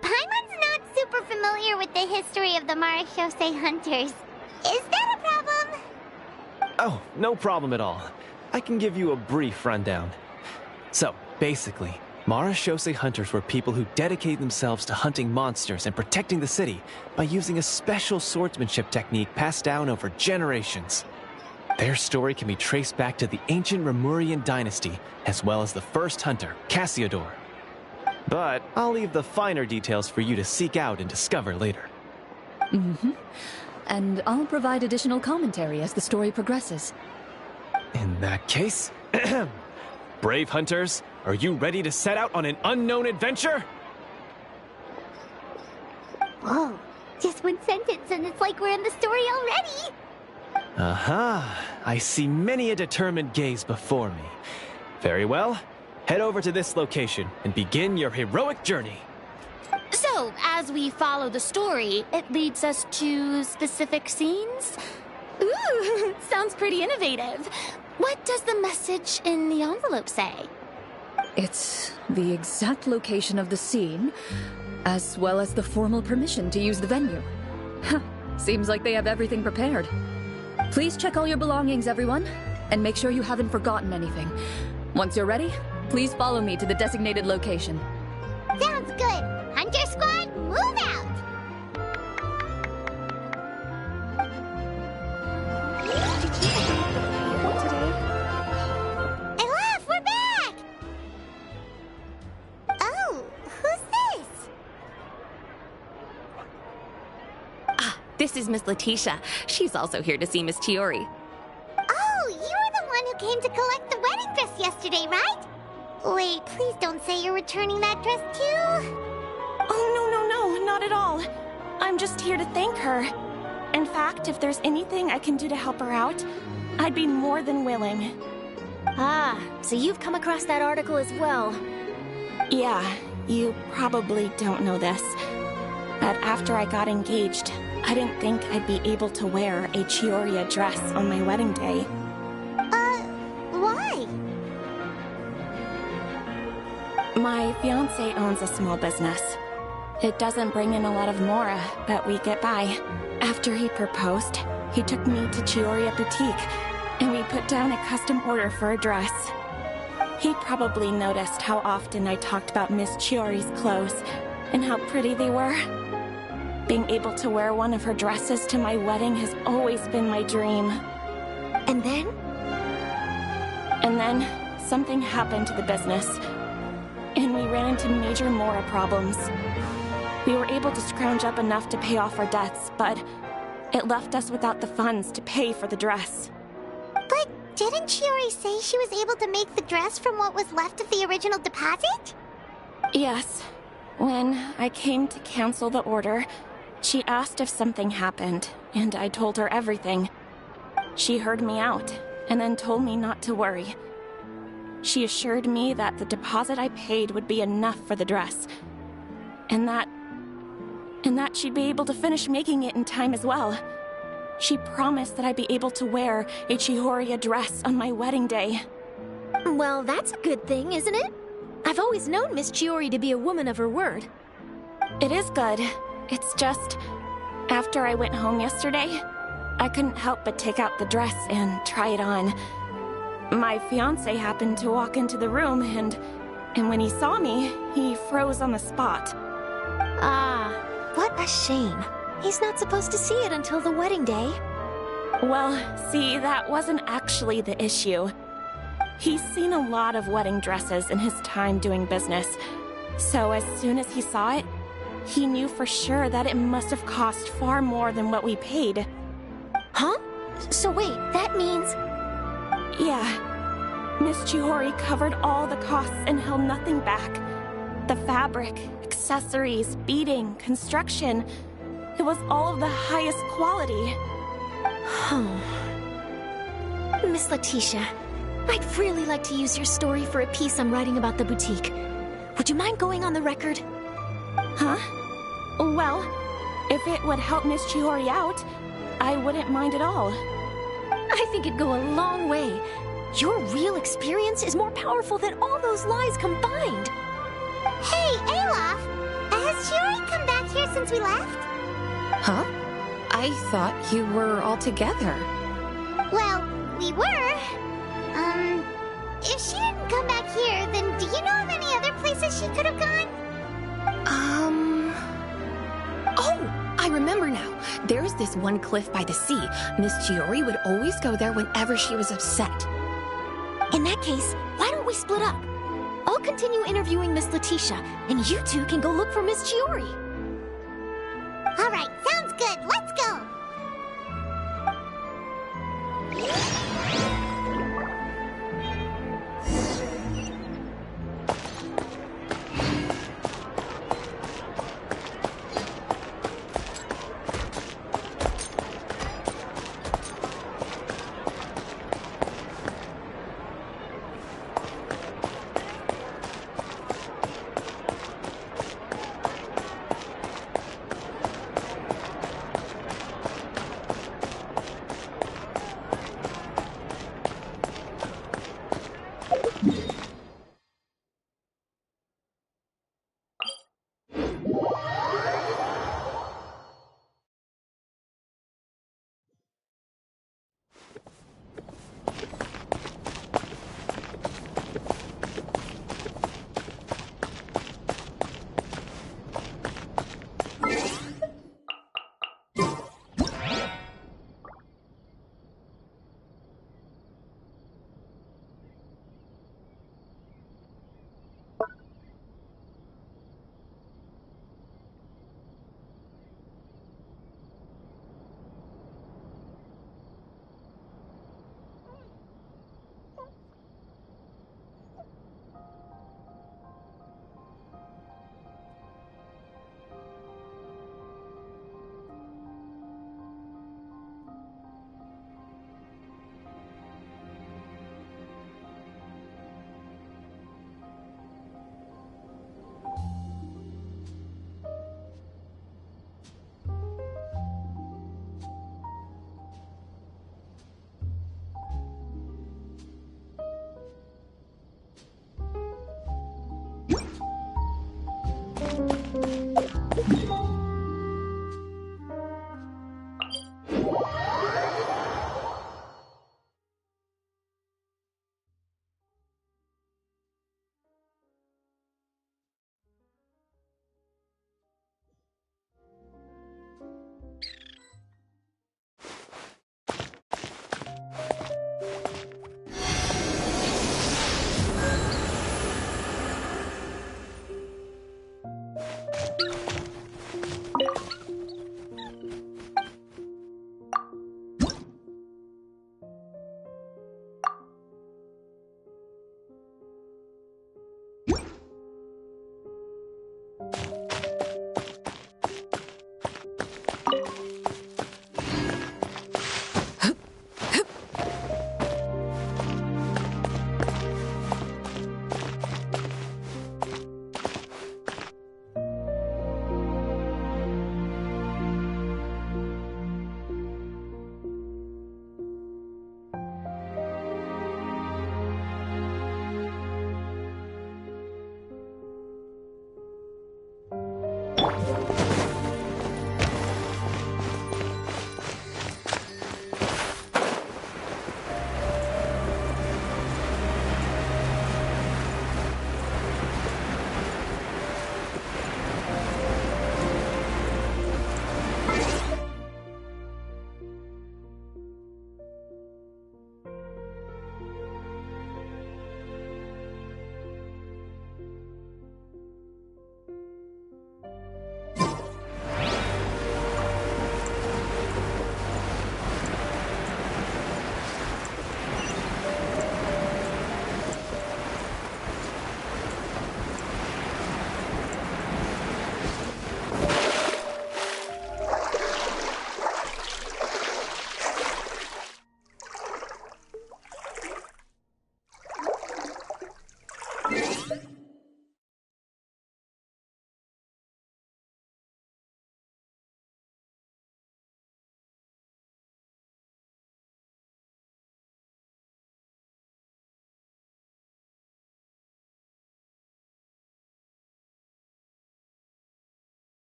Paimon's not super familiar with the history of the Marechaussee Hunters. Is that a problem? Oh, no problem at all. I can give you a brief rundown. So, basically, Marechaussee Hunters were people who dedicated themselves to hunting monsters and protecting the city by using a special swordsmanship technique passed down over generations. Their story can be traced back to the ancient Remurian dynasty, as well as the first hunter, Cassiodor. But I'll leave the finer details for you to seek out and discover later. Mm-hmm. And I'll provide additional commentary as the story progresses. In that case, brave hunters, are you ready to set out on an unknown adventure? Whoa, just one sentence and it's like we're in the story already. Aha, I see many a determined gaze before me. Very well, head over to this location and begin your heroic journey. So, as we follow the story, it leads us to specific scenes? Ooh, sounds pretty innovative. What does the message in the envelope say? It's the exact location of the scene, as well as the formal permission to use the venue. Seems like they have everything prepared. Please check all your belongings, everyone, and make sure you haven't forgotten anything. Once you're ready, please follow me to the designated location. Sounds good. Hunter Squad, move out! Elaf, we're back! Oh, who's this? This is Miss Letitia. She's also here to see Miss Chiori. Oh, you were the one who came to collect the wedding dress yesterday, right? Wait, please don't say you're returning that dress too. Oh, no, not at all. I'm just here to thank her. In fact, if there's anything I can do to help her out, I'd be more than willing. Ah, so you've come across that article as well. Yeah, you probably don't know this, but after I got engaged, I didn't think I'd be able to wear a Chioria dress on my wedding day. Why? My fiancé owns a small business. It doesn't bring in a lot of mora, but we get by. After he proposed, he took me to Chioria Boutique, and we put down a custom order for a dress. He probably noticed how often I talked about Miss Chiori's clothes, and how pretty they were. Being able to wear one of her dresses to my wedding has always been my dream. And then? And then, something happened to the business, and we ran into major mora problems. We were able to scrounge up enough to pay off our debts, but it left us without the funds to pay for the dress. But didn't Chiori say she was able to make the dress from what was left of the original deposit? Yes. When I came to cancel the order, she asked if something happened, and I told her everything. She heard me out, and then told me not to worry. She assured me that the deposit I paid would be enough for the dress, and that she'd be able to finish making it in time as well. She promised that I'd be able to wear a Chioria dress on my wedding day. Well, that's a good thing, isn't it? I've always known Miss Chiori to be a woman of her word. It is good. It's just, after I went home yesterday, I couldn't help but take out the dress and try it on. My fiancé happened to walk into the room, and when he saw me, he froze on the spot. Ah, what a shame. He's not supposed to see it until the wedding day. Well, see, that wasn't actually the issue. He's seen a lot of wedding dresses in his time doing business, so as soon as he saw it, he knew for sure that it must have cost far more than what we paid. Huh? So wait, that means... Yeah. Miss Chiori covered all the costs and held nothing back. The fabric, accessories, beading, construction. It was all of the highest quality. Miss Letitia, I'd really like to use your story for a piece I'm writing about the boutique. Would you mind going on the record? Huh? Well, if it would help Miss Chiori out, I wouldn't mind at all. I think it'd go a long way. Your real experience is more powerful than all those lies combined. Hey, Olaf! Has Chiori come back here since we left? Huh? I thought you were all together. Well, we were. If she didn't come back here, then do you know of any other places she could have gone? Oh, I remember now. There's this one cliff by the sea. Miss Chiori would always go there whenever she was upset. In that case, why don't we split up? I'll continue interviewing Miss Letitia, and you two can go look for Miss Chiori. All right, sounds good. Let's go.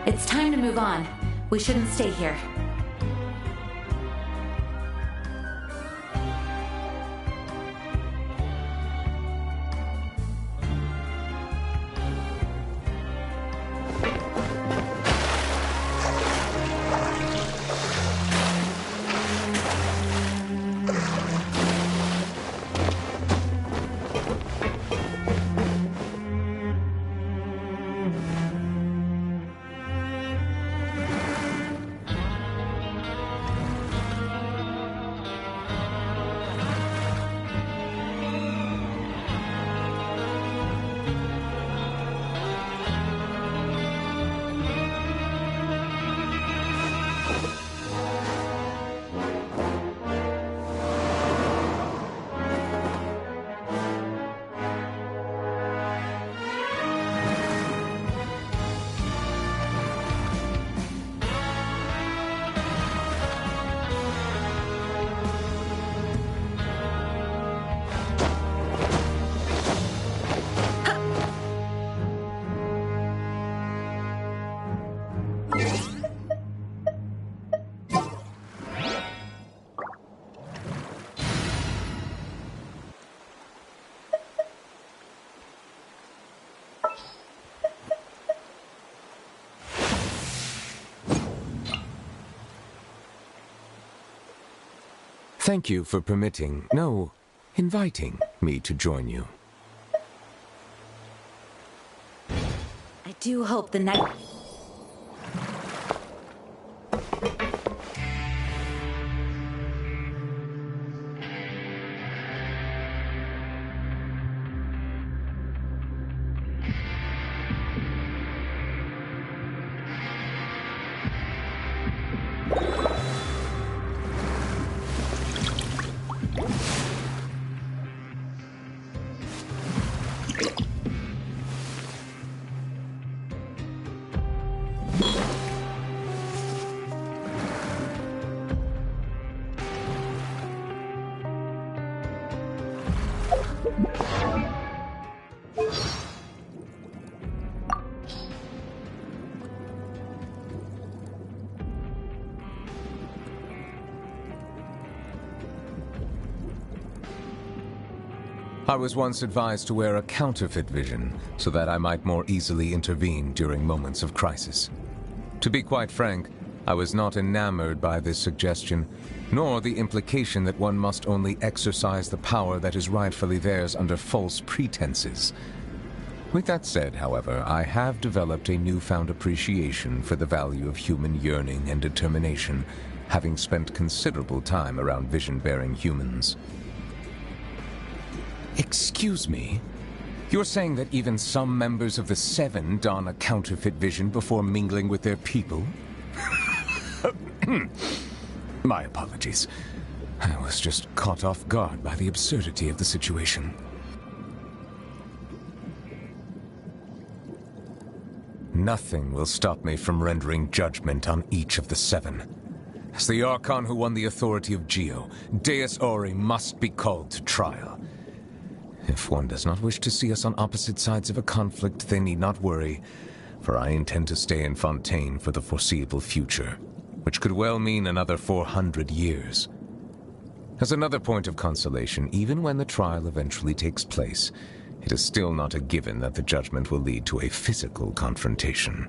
It's time to move on. We shouldn't stay here. Thank you for inviting me to join you. I do hope the night... I was once advised to wear a counterfeit vision so that I might more easily intervene during moments of crisis. To be quite frank, I was not enamored by this suggestion, nor the implication that one must only exercise the power that is rightfully theirs under false pretenses. With that said, however, I have developed a newfound appreciation for the value of human yearning and determination, having spent considerable time around vision-bearing humans. Excuse me? You're saying that even some members of the Seven don a counterfeit vision before mingling with their people? My apologies. I was just caught off guard by the absurdity of the situation. Nothing will stop me from rendering judgment on each of the Seven. As the Archon who won the authority of Geo, Deus Ori must be called to trial. If one does not wish to see us on opposite sides of a conflict, they need not worry, for I intend to stay in Fontaine for the foreseeable future, which could well mean another 400 years. As another point of consolation, even when the trial eventually takes place, it is still not a given that the judgment will lead to a physical confrontation.